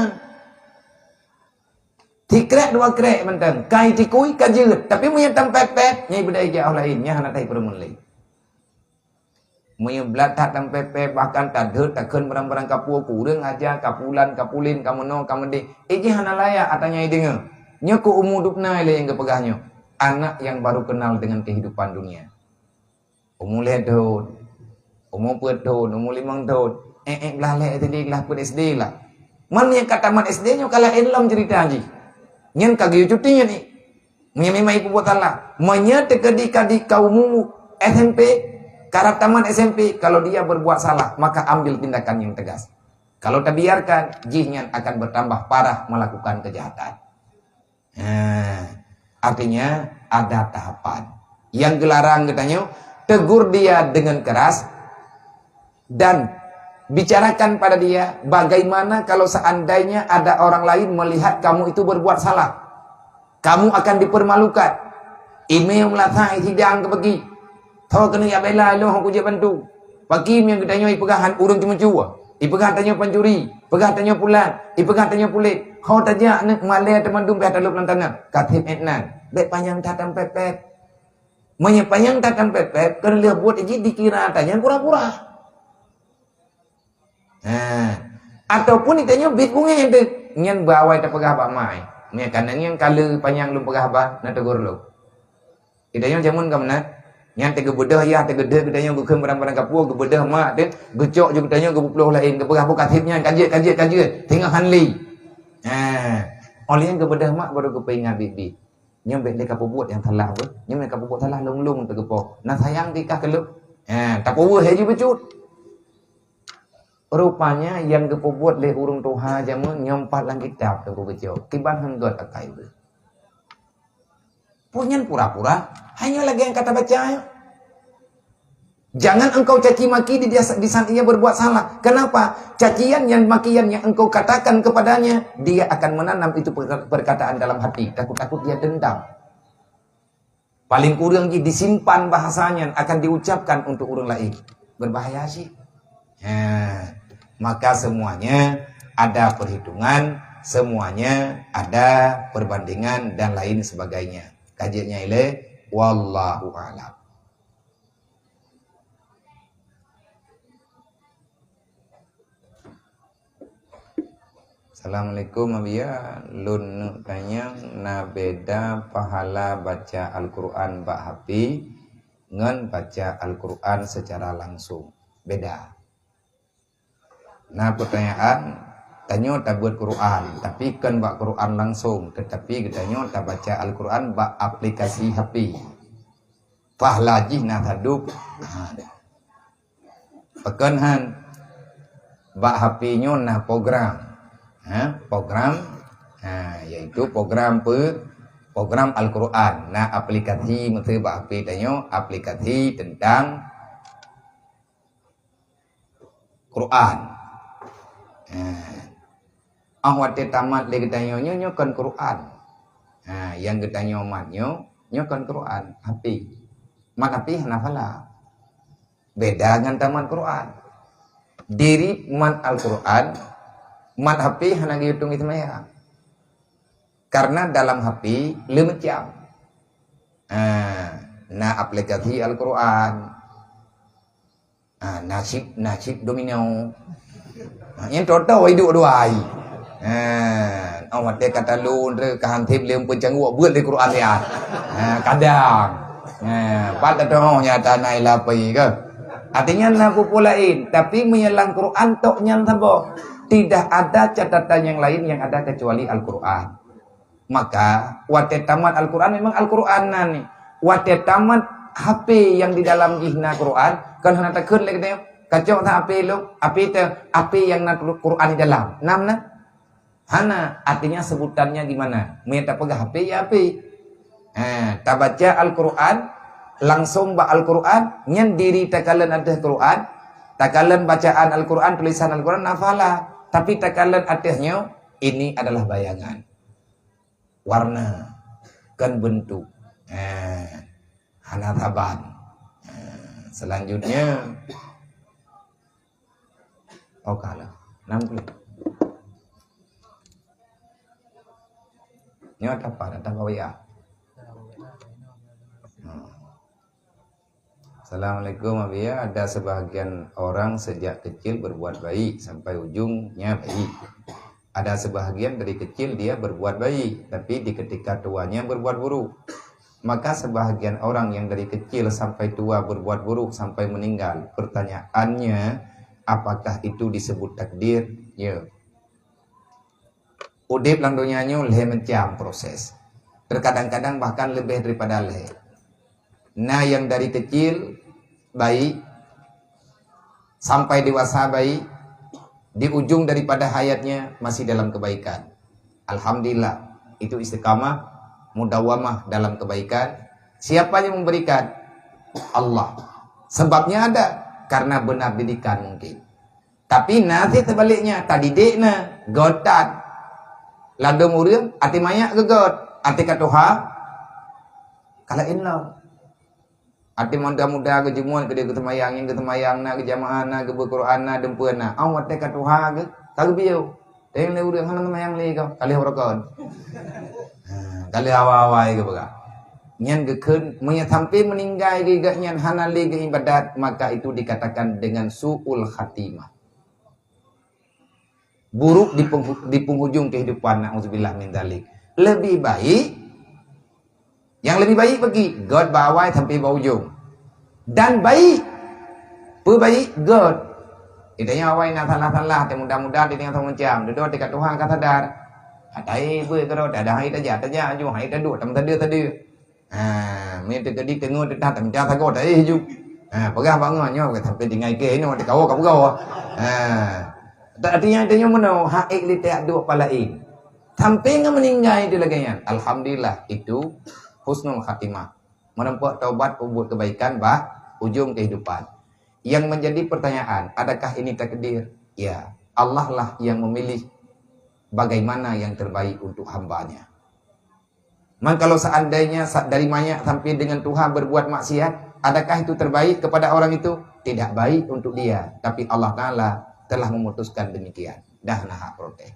Tikrek dua krek mentang. Kai tikui kajut. Tapi punya tempat pet nyai bedai jauh lain nya anak tai perumun lain. Menyeblat tak tempe bahkan tak dut tak kun barang-barang kapu kurang aja kapulan kapulin kamono kamende eje hana layak atanya dengar nya ku umur dupna ile yang kepegahnya anak yang baru kenal dengan kehidupan dunia umur ledon umur pedon umur 5 tahun belah le tadi lah pun SD lah man yang kata man SD nya kala enlam cerita aja nyen kagih cutinya ni memang ibu buat salah menyate kadi kaumu SMP karak taman SMP, kalau dia berbuat salah, maka ambil tindakan yang tegas. Kalau terbiarkan, jihnya akan bertambah parah melakukan kejahatan. Artinya ada tahapan. Yang gelarang katanya, tegur dia dengan keras dan bicarakan pada dia bagaimana kalau seandainya ada orang lain melihat kamu itu berbuat salah. Kamu akan dipermalukan. Email melatai sidang ke bagi. Tahu kena ya bela lo aku je bantu. Pagi yang kita nyoi pegahan urang cuma cua. Ipegah tanya pencuri, pegah tanya pulan, ipegah tanya pulit. Kau tanya nak malai teman dum dah dalam tanah. Katib etnan. Baik panjang tatam pepet. Panjang tatam pepet kena lihat buat ini dikira tanya pura-pura. Ataupun ditanya bit bunga yang tu nyan bawai tak pegah bak mai. Ni kananya yang kala panjang lu pegah ba na tegur lu. Kitanya jamun ke mana? Yang tega bedah ya tega de kitanya gukem barang-barang kapur ke bedah mak dia gecok je kitanya ke puluh lain ke pegah katibnya kajiat tengah hanli. Oleh yang ke bedah mak baru ke peingat bibi. Nyam bek leka buat yang salah apa? Nyam leka buat salah long-long tegepo. Nah sayang tikah keluk. Tak puwe he je becut. Rupanya yang ke buat le urung Tuhan jamu nyompat lang kitab tu kecok. Tiban hanggot akai be. Punyan pura-pura, hanya lagi yang kata baca. Jangan engkau caci maki di saat ia berbuat salah. Kenapa? Cacian yang makian yang engkau katakan kepadanya, dia akan menanam itu perkataan dalam hati. Takut-takut dia dendam. Paling kurang disimpan bahasanya akan diucapkan untuk orang lain. Berbahaya sih. Maka semuanya ada perhitungan, semuanya ada perbandingan dan lain sebagainya. Kajiannya ile wallahu a'lam. Assalamualaikum Abia. Lun tanya na beda pahala baca Al-Qur'an bak hafi ngan baca Al-Qur'an secara langsung. Beda. Nah pertanyaan tanya tak buat Quran, tapi kan bak Quran langsung, tetapi katanya tak baca Al-Quran bak aplikasi HP. Pahlaji nak haduk. Pekan han bak HP-nya nah program. Program yaitu program program Al-Quran. Nah aplikasi mesti bak HP tanya aplikasi tentang Quran. Awak tamat le kita nyo kan Quran. Yang kita nyomat nyo kan Quran. Api. Mat api hanafala. Beda dengan tamat Quran. Diri mat Al-Quran, mat api hana dihitung itu maya. Karena dalam api lemecam. Nah aplikasi Al-Quran. Nasib domino. Yang total hidup dua hari. Awak dia kata lu kahan tip lem pencanggu buat di Quran dia. Kadang. Pada tu nyata naik lapai ke. Artinya nak pulain, tapi menyelang Quran tok nyal sabo. Tidak ada catatan yang lain yang ada kecuali Al-Quran. Maka wate tamat Al-Quran memang Al-Quranan ni. Wate tamat HP yang di dalam jihna Quran kan hana takun lagi tengok. Kacau tak api lu, api yang nak Quran di dalam. Namna hana artinya sebutannya gimana? Mereka pegang HP ya api. Tak baca Al-Quran langsung ba Al-Quran nyen diri takalan ada Quran, takalan bacaan Al-Quran tulisan Al-Quran nafalah, tapi takalan atasnya ini adalah bayangan, warna, kan bentuk, hana taban. Selanjutnya kalah 60. Nyot apa? Datang bawa ya. Assalamualaikum Abia. Ada sebahagian orang sejak kecil berbuat baik sampai ujungnya baik. Ada sebahagian dari kecil dia berbuat baik, tapi di ketika tuanya berbuat buruk. Maka sebahagian orang yang dari kecil sampai tua berbuat buruk sampai meninggal. Pertanyaannya, apakah itu disebut takdir? Ya. Udip lang dunianya leh mencam proses. Terkadang-kadang bahkan lebih daripada leh. Nah yang dari kecil baik sampai dewasa baik, di ujung daripada hayatnya masih dalam kebaikan. Alhamdulillah, itu istiqamah, mudawamah dalam kebaikan. Siapa yang memberikan? Allah. Sebabnya ada. Karena benar didikan mungkin. Tapi nanti terbaliknya, tadi dekna, gotan. Ladung urang, ati mayak gegot. ate katoha kala inna ate muda-muda ke jemuan ke dia ke temayang na ke jamaah na ke berquran na dempeun na au ate katoha ke kag bieu teng le urang hanan temayang le kau kali horokon kali awal-awal ke baga nyan gekeun sampai meninggal ke nyan hanali ke ibadat, maka itu dikatakan dengan su'ul khatimah, buruk di penghujung kehidupan. Nauzubillah min dzalik. Lebih baik, yang lebih baik bagi God bawai sampai berujung, dan baik perbaik God idanya awai na salah mudah-mudahan dia tengah macam duduk dekat Tuhan kata dar atai ber kalau ada hai tajat ju hai tadu tam tadi mi te kedi tengok dah tam ja tagot ai ju pegah bangunnya ke sampai dengan ke ini ada kau artinya mana hak li tak dua palain sampai meninggal itu lagi ya. Alhamdulillah itu husnul khatimah, menempuh taubat buat kebaikan ujung kehidupan. Yang menjadi pertanyaan, adakah ini takdir? Ya, Allah lah yang memilih bagaimana yang terbaik untuk hambanya. Maka kalau seandainya dari banyak sampai dengan Tuhan berbuat maksiat, adakah itu terbaik kepada orang itu? Tidak baik untuk dia. Tapi Allah Ta'ala telah memutuskan demikian. Dah nah hak protes.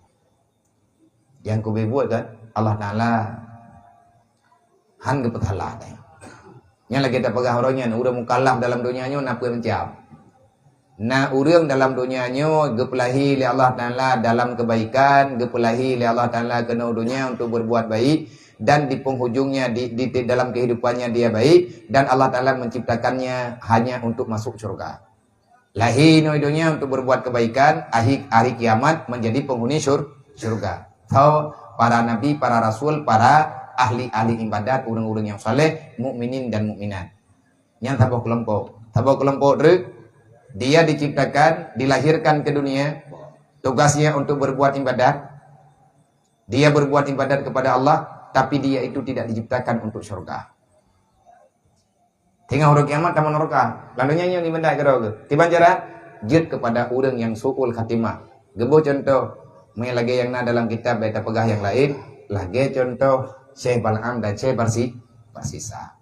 Yang kau buat kan, Allah Ta'ala han kepetalah. Yang lagi tak pegah orangnya, udah mukallaf dalam dunianya, nak macam. Nah, urang dalam dunianya gepelahi oleh Allah Ta'ala dalam kebaikan, gepelahi oleh Allah Ta'ala kena dunia untuk berbuat baik, dan di penghujungnya di dalam kehidupannya dia baik, dan Allah Ta'ala menciptakannya hanya untuk masuk surga. Lahir dunia untuk berbuat kebaikan, hari kiamat menjadi penghuni surga. So, para nabi, para rasul, para ahli-ahli ibadat, orang-orang yang saleh, mukminin dan mukminat. Yang tabah kelompok dia diciptakan, dilahirkan ke dunia, tugasnya untuk berbuat ibadat. Dia berbuat ibadat kepada Allah, tapi dia itu tidak diciptakan untuk surga. Tinggal orang kiamat taman neraka. Lalunya yang dimendai ke doa. Tiba cara jid kepada orang yang su'ul khatimah. Gebo contoh, mai lagi yang na dalam kitab beta pegah yang lain, lagi contoh Syekh Bal'am dan Syekh Barsisa.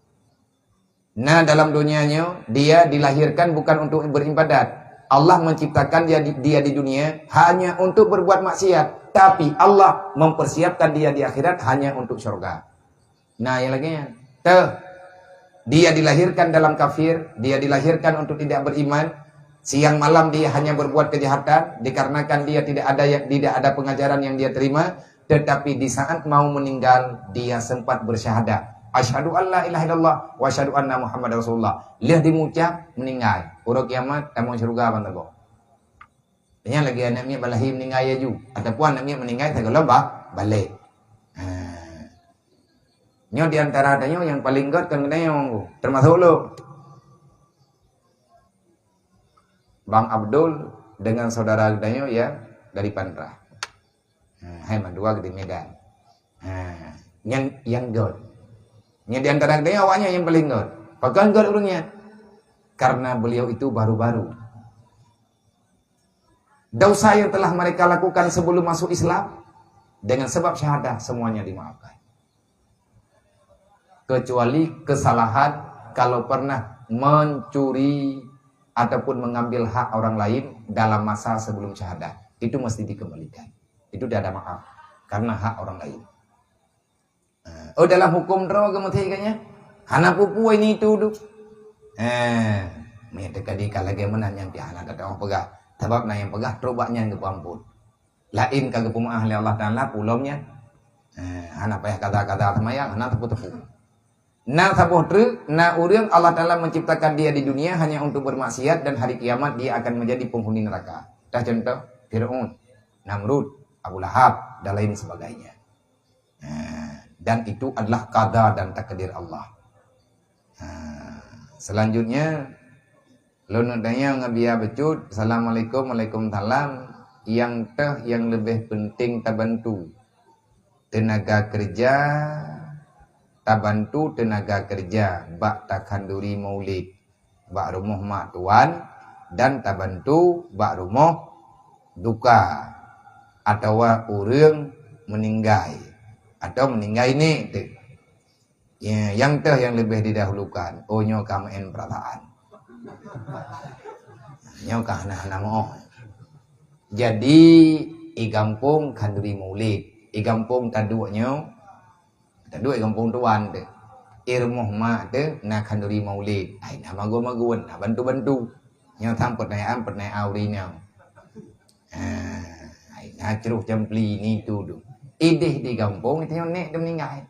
Nah, dalam dunianya dia dilahirkan bukan untuk beribadat. Allah menciptakan dia di dunia hanya untuk berbuat maksiat, tapi Allah mempersiapkan dia di akhirat hanya untuk surga. Nah, yang lainnya, dia dilahirkan dalam kafir, dia dilahirkan untuk tidak beriman. Siang malam dia hanya berbuat kejahatan dikarenakan dia tidak ada pengajaran yang dia terima, tetapi di saat mau meninggal dia sempat bersyahadat. Asyhadu an la ilaha illallah wa asyhadu anna Muhammadar Rasulullah. Lihat dimucap meninggal. Urang kiamat tamu surga ban tago. Nya lagi anaknya balahi meninggal ya ju. Ataupun anaknya meninggal tagalo balik. Nyo di antara adanya yang paling god kan yang termasuk lo. Bang Abdul dengan saudara adanya ya dari Pandra. Hai mandua di Medan. Yang god. Yang di antara dia awaknya yang paling god. Pakai god orangnya. Karena beliau itu baru-baru. Dosa yang telah mereka lakukan sebelum masuk Islam, dengan sebab syahadah semuanya dimaafkan. Kecuali kesalahan kalau pernah mencuri ataupun mengambil hak orang lain dalam masa sebelum syahadah. Itu mesti dikembalikan. Itu tidak ada maaf. Karena hak orang lain. Dalam hukum draw kemudiannya hana pupu ini itu duk. Mereka di kalage menan yang piana ada orang pegah. Sebab na yang pegah terobaknya ke ampun. Lain kagak pemaah oleh Allah Taala pulaunya. Hana payah kata-kata semayang, hana tepu-tepu. Na sabuh tru, na urang Allah Taala menciptakan dia di dunia hanya untuk bermaksiat dan hari kiamat dia akan menjadi penghuni neraka. Dah contoh Fir'aun, Namrud, Abu Lahab dan lain sebagainya. Dan itu adalah qada dan takdir Allah. Selanjutnya lunudanya ngabiya becut. Assalamualaikum waalaikumsalam. Yang lebih penting tabantu tenaga kerja, tabantu tenaga kerja bak takanduri maulid, bak rumah mak tuan, dan tabantu bak rumah duka atau urang meninggal. atau meninggal ini tu. Ya, yang tu yang lebih didahulukan. Oh nyo kamain perasaan. Nyo kah nama. Jadi i kampung kanduri maulid. I kampung taduk nyo. Taduk i kampung tuan tu. I rumah mak tu nak kanduri maulid. Ai nama magun, nak bantu-bantu. Nyo tham pertanyaan auri nyo. Ai nak ceruh jempli ni tu. Idih di kampung itu nyo nek dia meninggal.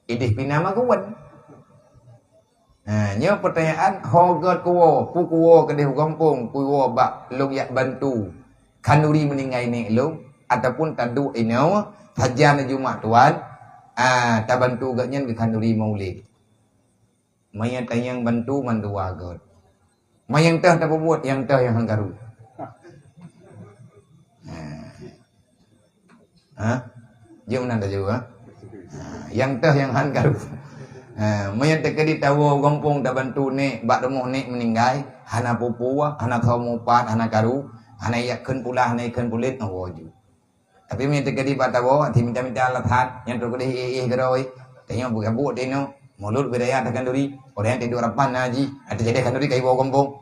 Idih pina magun. Nyo pertanyaan hogot kuwo, pu kuwo ke di kampung, kuwo bak long yak bantu. Kanduri meninggal ni lu ataupun taduk ino hajan Jumat tuan. Ta bantu gatnya ke kanduri maulid. Mayang tayang bantu mandua god. Mayang teh tak buat yang teh yang hanggaru. Dia mana dah juga. Yang teh yang hanggaru. Mayang teh kedi tawo kampung tak bantu nek bak rumah nek meninggal, hana pupu, hana kau mupat, hana karu, hana yakun pula, hana ikan pulit awoju. Tapi mayang teh kedi bak tawo, ti minta alat hat, yang tu kedi geroi. Tanya buat dia no. Mulut budaya tak kanduri, orang yang tidur rapan haji, ada jadi kanduri kai bawa kampung.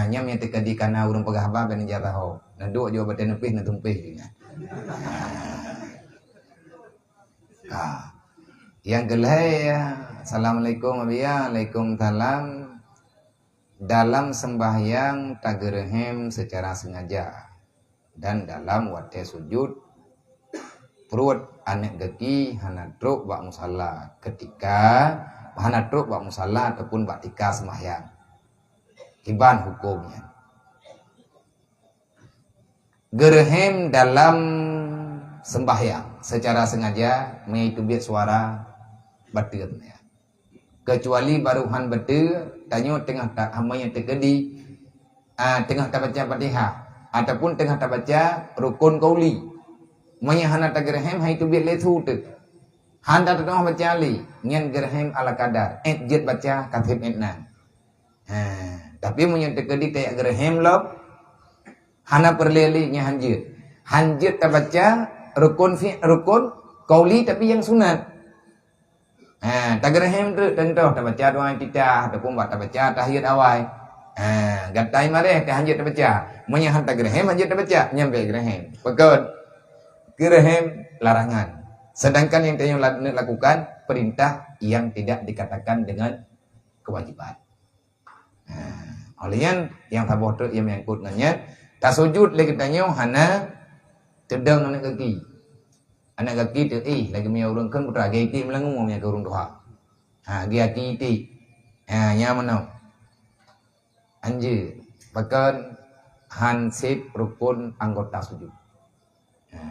Nyam yang tekadi kana urang pegahaba ben jatah ho. Naduk jo baten nepih na tumpih juga. Yang kelai Assalamualaikum Waalaikumsalam. Dalam sembahyang tagerhem secara sengaja dan dalam wate sujud perut anek geki hana truk bak musalla ketika hana truk bak musalla ataupun bak tika sembahyang. Kiban hukumnya. Gerhem dalam sembahyang secara sengaja yaitu biar suara batin ya. Kecuali baruhan betul tanyo tengah tak hamanya terkedi tengah tak baca Fatihah ataupun tengah tak baca rukun qauli. Maya hana tak gerhem hai tu biar lesu tu. Handa tu tengah baca ali nyen gerhem ala kadar jet baca katib etnan. Tapi maya terkedi tak gerhem lop hana perleli nya hanjit. Hanjit tak baca rukun qauli tapi yang sunat. Tak gerhem tu contoh tak baca doa kita ataupun tak baca tahiyat awal. Gatai mareh ke hanjit tak baca. Maya han tak gerhem hanjit tak baca nyampe gerhem. Pekod gerhem larangan. Sedangkan yang kita lakukan perintah yang tidak dikatakan dengan kewajiban. Olehnya yang taboh tu yang mengikut nanya tak sujud lagi tanya hana tedang anak kaki. Anak kaki tu lagi punya urang kan putra gay ti melangu punya urang doa. Dia kaki ti. Nya mana? Anjir. Bahkan hansip rukun anggota sujud.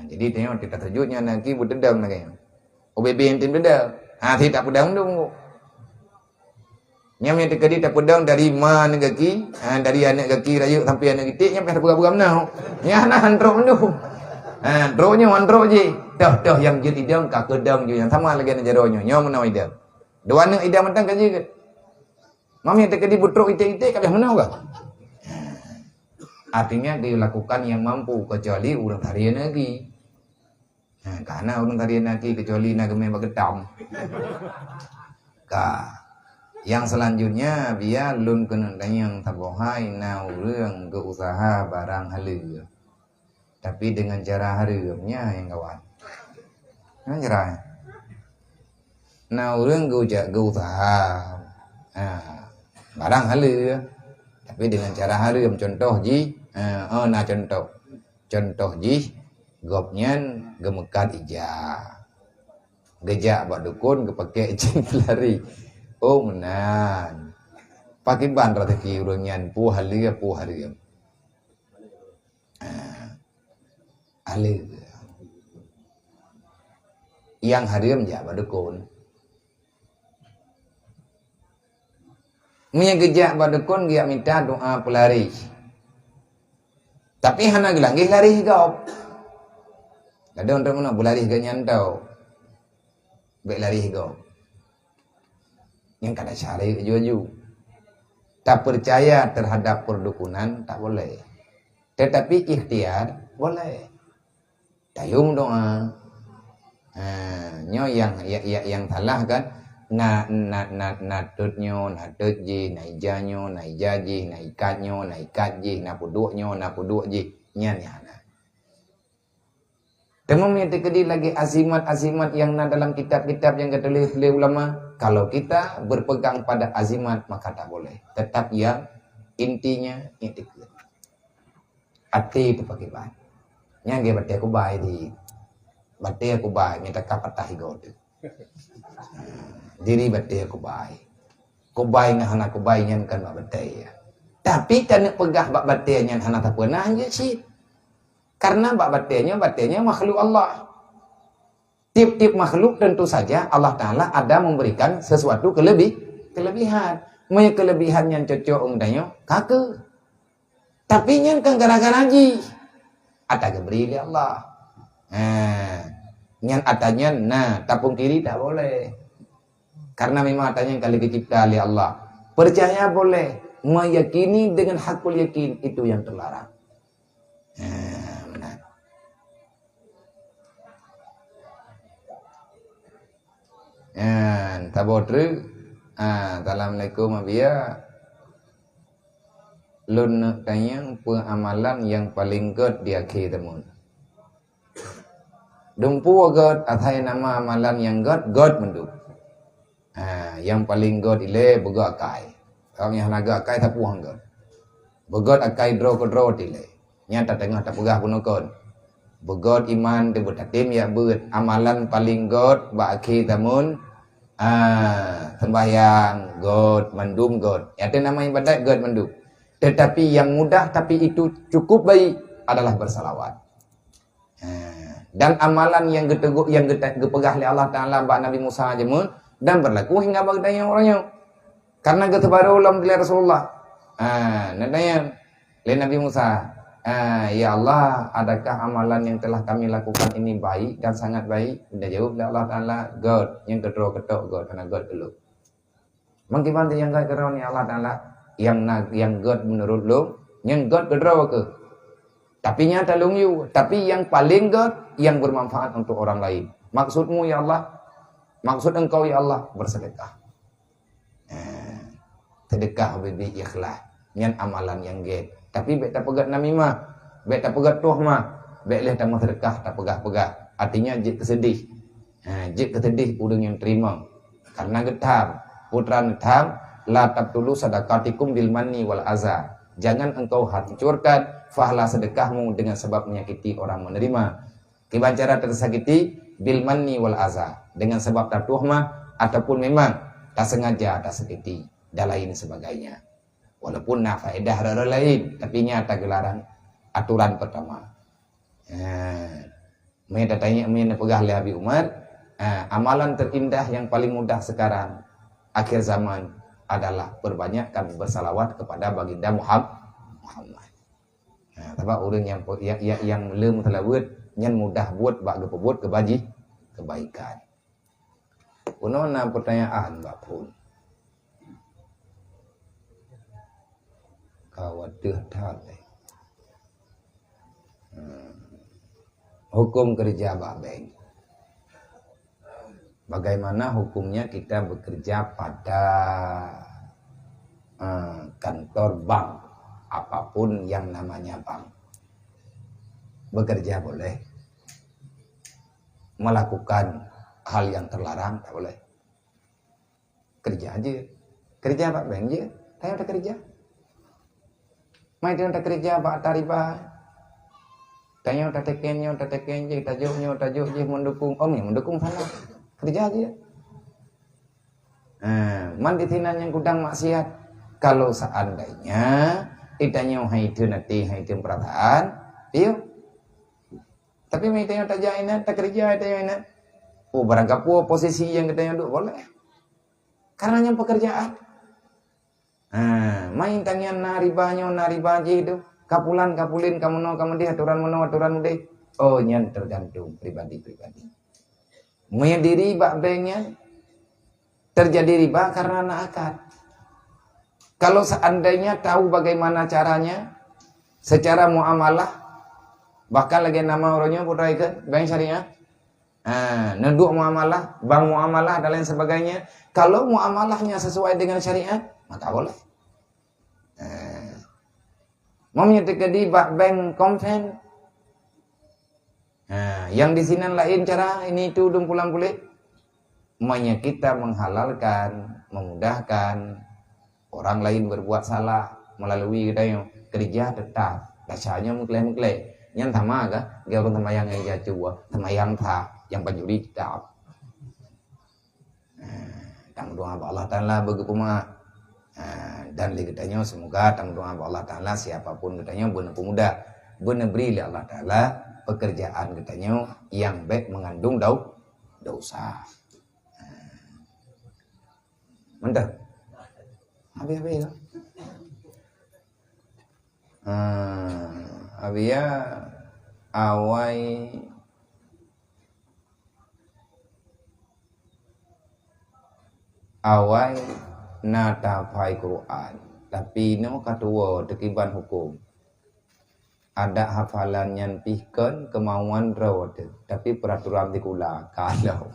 Jadi tengok kita sujudnya nanti berdendam lagi. OBB yang tim berdendam. Thì tak pedang dong. Nyam yang terkedi tak pedang dari mana kaki, dari anak kaki rayuk sampai anak gitik nyampe berapa nau. Nya nah andro ndu. Dronya andro je. Dah yang jadi idam ka kedang je yang sama lagi najaronyo. Nyom menau idam. Dua anak idam matang kaji ke. Mami yang terkedi butruk itik-itik kabeh menau ka. Artinya dilakukan yang mampu kecuali urang tarian lagi. Karena urang tarian lagi kecuali nagame bagetam. Yang selanjutnya biar lun kena yang tabohai na urang ke usaha barang halu. Tapi dengan cara harumnya yang kawan. Nah cara. Na urang ke usaha. Barang halu. Tapi dengan cara harum contoh ji contoh ji gopnya gemekat ija gejak buat dukun kepake cing pelari menan pakai ban rezeki urunyan pu harum ali yang harum ja buat dukun Mia gejak badukun dia minta doa pelari. Tapi hana gelang gih lari higau. Ada untuk mana pelari ganyan tau. Baik lari higau. Yang kada cari ju-ju. Tak percaya terhadap perdukunan tak boleh. Tetapi ikhtiar boleh. Tayung doa. Nyo yang salah kan na tutnyo na tutji na ijanyo na ijaji na ikatnyo na ikatji na puduknyo na pudukji nyan ya na. Temu menyatakan lagi azimat yang dalam kitab-kitab yang ditulis oleh ulama. Kalau kita berpegang pada azimat maka tak boleh. Tetap yang intinya itu. Ati itu pakai baik. Yang dia aku baik di. Bati aku baik minta kapatah higo tu. Diri bati aku baik. Ku baik ngah anak ku baik nyan kan bati ya. Tapi tak nak pegah bak bati nyan anak tak pernah je sih. Karena batinya makhluk Allah. Tiap-tiap makhluk tentu saja Allah Ta'ala ada memberikan sesuatu kelebihan. Punya kelebihan yang cocok undangnya kake. Tapi yang kan gara-gara haji. Ada beri oleh Allah. Yang atanya tapung kiri tak boleh. Karena memang atanya yang kali dicipta oleh Allah. Percaya boleh. Meyakini dengan hakul yakin itu yang terlarang. Tabotru Assalamualaikum abia lun nak tanya amalan yang paling good di akhir temun dumpu god athai nama amalan yang god mendu yang paling god ile boga akai orang yang naga akai tak puang god bogot akai dro tile nyata tengah tak pegah punukon bogot iman de butatim ya beut amalan paling god ba akhir temun sembahyang God mandum God itu nama ibadat God mandum tetapi yang mudah tapi itu cukup baik adalah bersalawat dan amalan yang gepegah oleh Allah Ta'ala bak Nabi Musa jemun dan berlaku hingga bagdanya orangnya karena ketebaru ulam dari Rasulullah nadanya oleh Nabi Musa ya Allah, adakah amalan yang telah kami lakukan ini baik dan sangat baik? Dia jawab Allah Ta'ala, God. Yang kedua ketok God, karena God dulu. Bagaimana yang God kedua ni Allah Ta'ala? Yang God menurut lu, yang God kedua ke? Tapi nyata lung you. Tapi yang paling God, yang bermanfaat untuk orang lain. Maksudmu ya Allah, maksud engkau ya Allah, bersedekah. Sedekah bibi ikhlas. Yang amalan yang get. Tapi bek tak pegat namimah, bek tak pegat tuh mah, bek leh tak sedekah tak pegah. Artinya jik kesedih. Jik kesedih udang yang terima. Karena getam, putra getam, la tabtulu sadaqatikum bil manni wal aza. Jangan engkau hancurkan pahala sedekahmu dengan sebab menyakiti orang menerima. Kibancara tersakiti bil manni wal aza. Dengan sebab tatuhmah ataupun memang tak sengaja tak sakiti dan lain sebagainya. Walaupun faedah rara lain, tapi nyata gelaran aturan pertama. Mereka tanya, mereka pegah oleh Habib Umar, amalan terindah yang paling mudah sekarang, akhir zaman adalah perbanyakkan bersalawat kepada baginda Muhammad. Tapi orang yang belum telah buat, yang mudah buat, bak buat kebaikan. Punona pertanyaan, Mbak Pun. Waduh dalai. Hukum kerja bank. Bagaimana hukumnya kita bekerja pada kantor bank, apapun yang namanya bank. Bekerja boleh. Melakukan hal yang terlarang tak boleh. Kerja aja. Kerja Pak Bang je. Saya udah kerja. Mai dia tak kerja bak tariba. Tanya tak tekennya je, tajuk je mendukung om yang mendukung sana. Kerja aja. Man di tinan yang kudang maksiat. Kalau seandainya itanya haitu nanti haitu perasaan, iyo. Tapi mai tanya tak jainan, tak kerja itanya. Oh barangkali posisi yang kita duduk boleh. Karena yang pekerjaan. Main tangian naribaji itu kapulin kamu dia aturan deh. Oh nyan tergantung pribadi. Main diri bak bengnya terjadi riba karena nak akad. Kalau seandainya tahu bagaimana caranya secara muamalah, bahkan lagi nama orangnya putra ikan bank syariah, Neduk muamalah, bank muamalah dan lain sebagainya. Kalau muamalahnya sesuai dengan syariat, maka boleh. Mamnya terjadi bank konven. Yang di sini lain cara ini itu dum pulang kulit. Mamnya kita menghalalkan, memudahkan orang lain berbuat salah melalui kita yang kerja tetap. Rasanya mengklaim-klaim. Yang sama kah? Dia orang temayang yang jatuh, temayang tak yang penjuri kitab. Tang doa Allah Ta'ala bagi puma. Dan katanya semoga tang doa Allah Ta'ala siapapun katanya benar pemuda. Benar beri Allah Ta'ala pekerjaan katanya yang baik mengandung dosa. Mantap. Habis-habis lah. Abia awai nata fai Quran tapi no katua tekiban hukum ada hafalan yang pihkan kemauan rawat tapi peraturan dikula kalau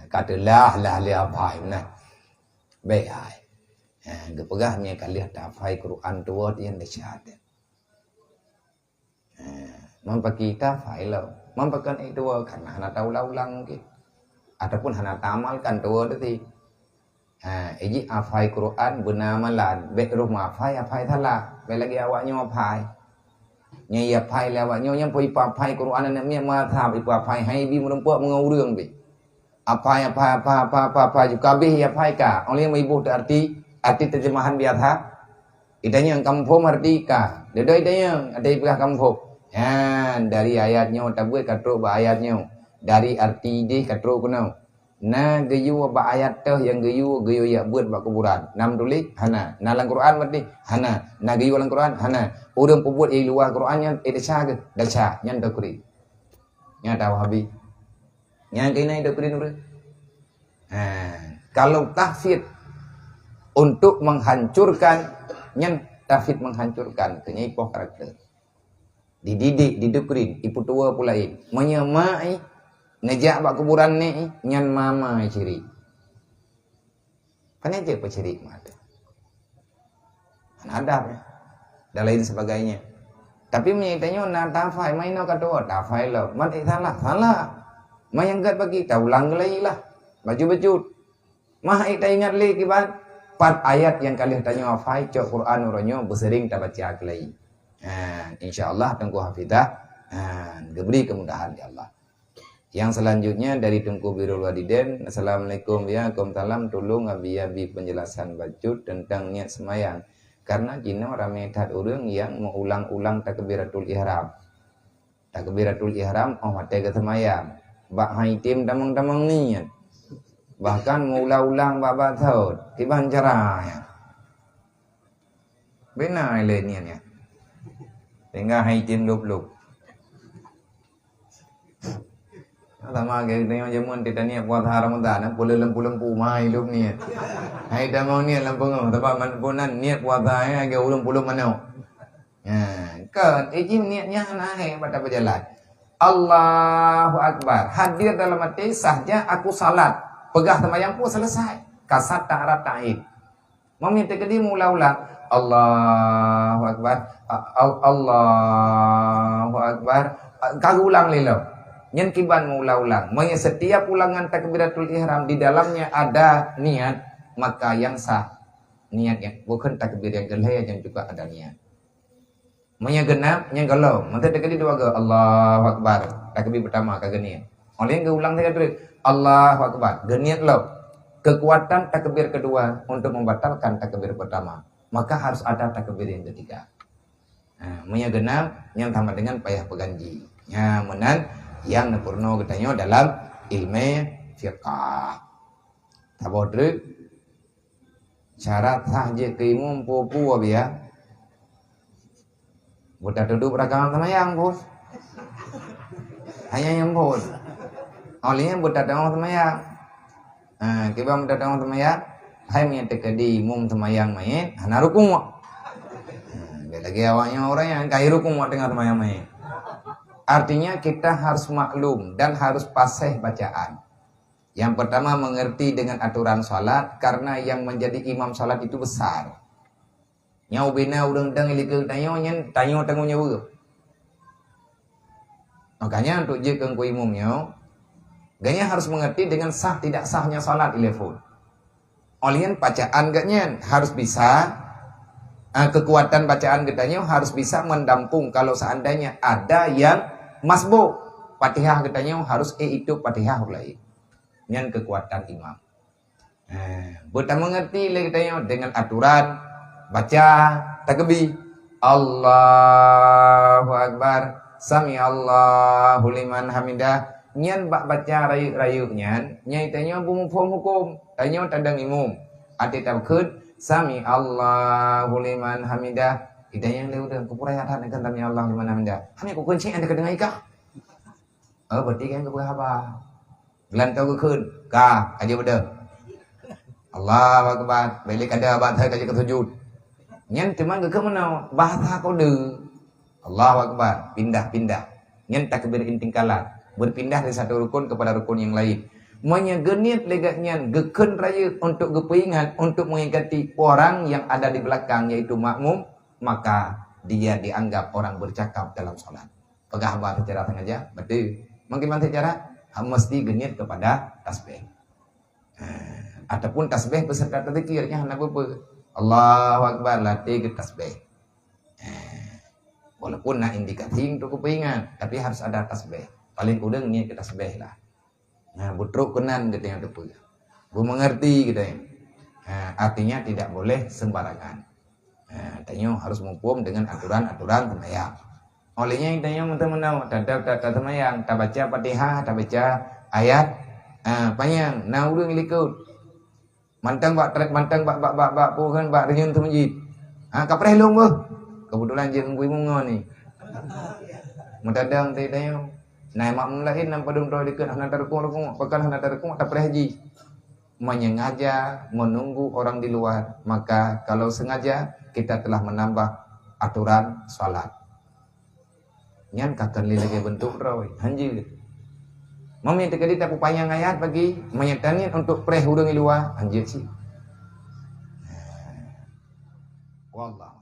katalah lah apa nah baik gepegahnya kali ada fai Quran tua yang dicada mampa kita fai lo mampakan itu karena hana tahu ulang mungkin ataupun hana tamalkan tua tadi Iji afai Quran benamalan bek rumah afai thala bek lagi awaknya afai nyai afai lawaknya yang poi afai Quran namanya mathab ipu afai hai bi merempuak mengaurang be apa juga be afai ka oleh ibu arti terjemahan biasa idanya yang kampung arti ka idanya ada ibu kampung dari ayatnya tabuh katro ba ayatnya dari arti dia katro kuno na gayu ba ayat teh yang gayu ya buat ba kuburan nam tulis hana na lang Quran berarti hana na gayu lang Quran hana urang pembuat luar Qurannya edesa ke daca nyan dokri nya tahu habi nya kena dokri nur kalau tahfid untuk menghancurkan nyan tahfid menghancurkan kenyipoh karakter dididik didokrin ipu tua pulai menyamai ngejak bak kuburan ni nyan mama ciri. Kan aja peciri mata. Ada ya. Dan lain sebagainya. Tapi menyitanya na tafai main no kata tafai lo. Mati salah. Mayangkat bagi kita ulang lagi lah. Baju-baju. Mah kita ingat lagi kibat 4 ayat yang kalian tanya afai cok Quran uronyo bersering tak baca lagi. Insyaallah tengku hafidah. Diberi kemudahan ya Allah. Yang selanjutnya dari Tengku Birrul Walidain. Assalamualaikum ya salam tolong abi penjelasan bacot tentang niat semayang karena kina ramai tat orang yang mengulang-ulang takbiratul ihram mate ke semayang bak haitim damang-damang niat bahkan mengulang-ulang bab tahu tiban caranya benar niatnya tinggal haitim lup-lup sama kayak dengan jamuan kita ni buat Ramadan boleh lempu-lempu mai hidup ni. Hai dah mau ni lempu ngau tempat manpunan niat puasa ya ke ulum-ulum mana. Kan izin niatnya naik pada berjalan. Allahu Akbar. Hadir dalam hati sahnya aku salat. Pegah sembahyang pun selesai. Kasat ta'arab ta'id. Meminta ke dia mula-ulang. Allahu Akbar. Allahu Akbar. Kagak ulang lilo. Yang kiban mengulang-ulang. Setiap ulangan takbiratul ihram di dalamnya ada niat, maka yang sah niat yang bukan takbir yang gelaya yang juga ada niat. Genap, yang galau. Nanti tekadi dua ke Allahu Akbar. Takbir pertama kagak niat. Oleh yang ulang takbir Allahu Akbar. Geniat lo. Kekuatan takbir kedua untuk membatalkan takbir pertama. Maka harus ada takbir yang ketiga. Genap yang sama dengan payah peganji. Menan yang nepurno katanya dalam ilmu fiqah. Tabodre syarat sahje keimum popu ya. Buta duduk beragam sama yang bos. Hanya yang bos. Olehnya buta dong sama yang. Kiba buta dong sama yang. Hai menyatakan di mum sama yang main. Hana rukun. Lagi awaknya orang yang kaya rukun dengan sama yang main. Artinya kita harus maklum dan harus fasih bacaan. Yang pertama mengerti dengan aturan salat, karena yang menjadi imam salat itu besar. Nyau bina udang dang ilikeng tanyo tanggung nyawa. Makanya untuk je kengku imumnya, ganya harus mengerti dengan sah tidak sahnya salat telepon. Olian bacaan gaknya harus bisa, kekuatan bacaan getanya harus bisa mendampung kalau seandainya ada yang masbuk. Fatihah getanya harus itu Fatihah lain. Nyan kekuatan imam. Bukan mengerti getanya dengan aturan baca takbir Allahu Akbar, sami Allahu liman hamidah. Nyan bak baca rayu nyan nyai tanya bumum hukum tanya tadang imum ati tabkeun sami Allahu liman hamidah idanya le udah kupurayatan akan sami Allah liman hamidah hani ku kunci anda kedengar ikah berarti kan ku apa gelan tau keun ka aja beda Allahu Akbar balik ada abad saya kaji kesujud nyen cuman ke mana bahasa kode Allahu Akbar pindah-pindah nyen takbir intingkalan berpindah dari satu rukun kepada rukun yang lain menyegenit legaknya geken raya untuk gepingan untuk mengingati orang yang ada di belakang yaitu makmum, maka dia dianggap orang bercakap dalam salat. Pegah bahasa cara sengaja betul bagaimana cara mesti genit kepada tasbih ataupun tasbih beserta zikirnya hendak apa Allahu Akbar latih ke tasbih. Walaupun nak indikasi untuk kepingan, tapi harus ada tasbih. Paling udang ni ke tasbih lah. Butruk kenan kita yang tepu. Bu mengerti kita yang. Artinya tidak boleh sembarangan. Tanya harus mumpung dengan aturan-aturan sembahyang. Olehnya tanya teman-teman tak sembahyang, tak baca Fatihah, tak baca ayat panjang. Nah udang likut. Mantang bak pukan bak renyun tu masjid. Kapreh long bu. Kebetulan je ngui mungo ni. Mutadang tanya. Nah makmum lain nampak dong dekat hendak terkung bakal hendak terkung tak pernah haji. Menyengaja menunggu orang di luar, maka kalau sengaja kita telah menambah aturan salat. Nyan kakan lagi bentuk rawi hanji. Meminta kita upaya ayat bagi menyetani untuk preh hurung di luar hanji sih. Wallah.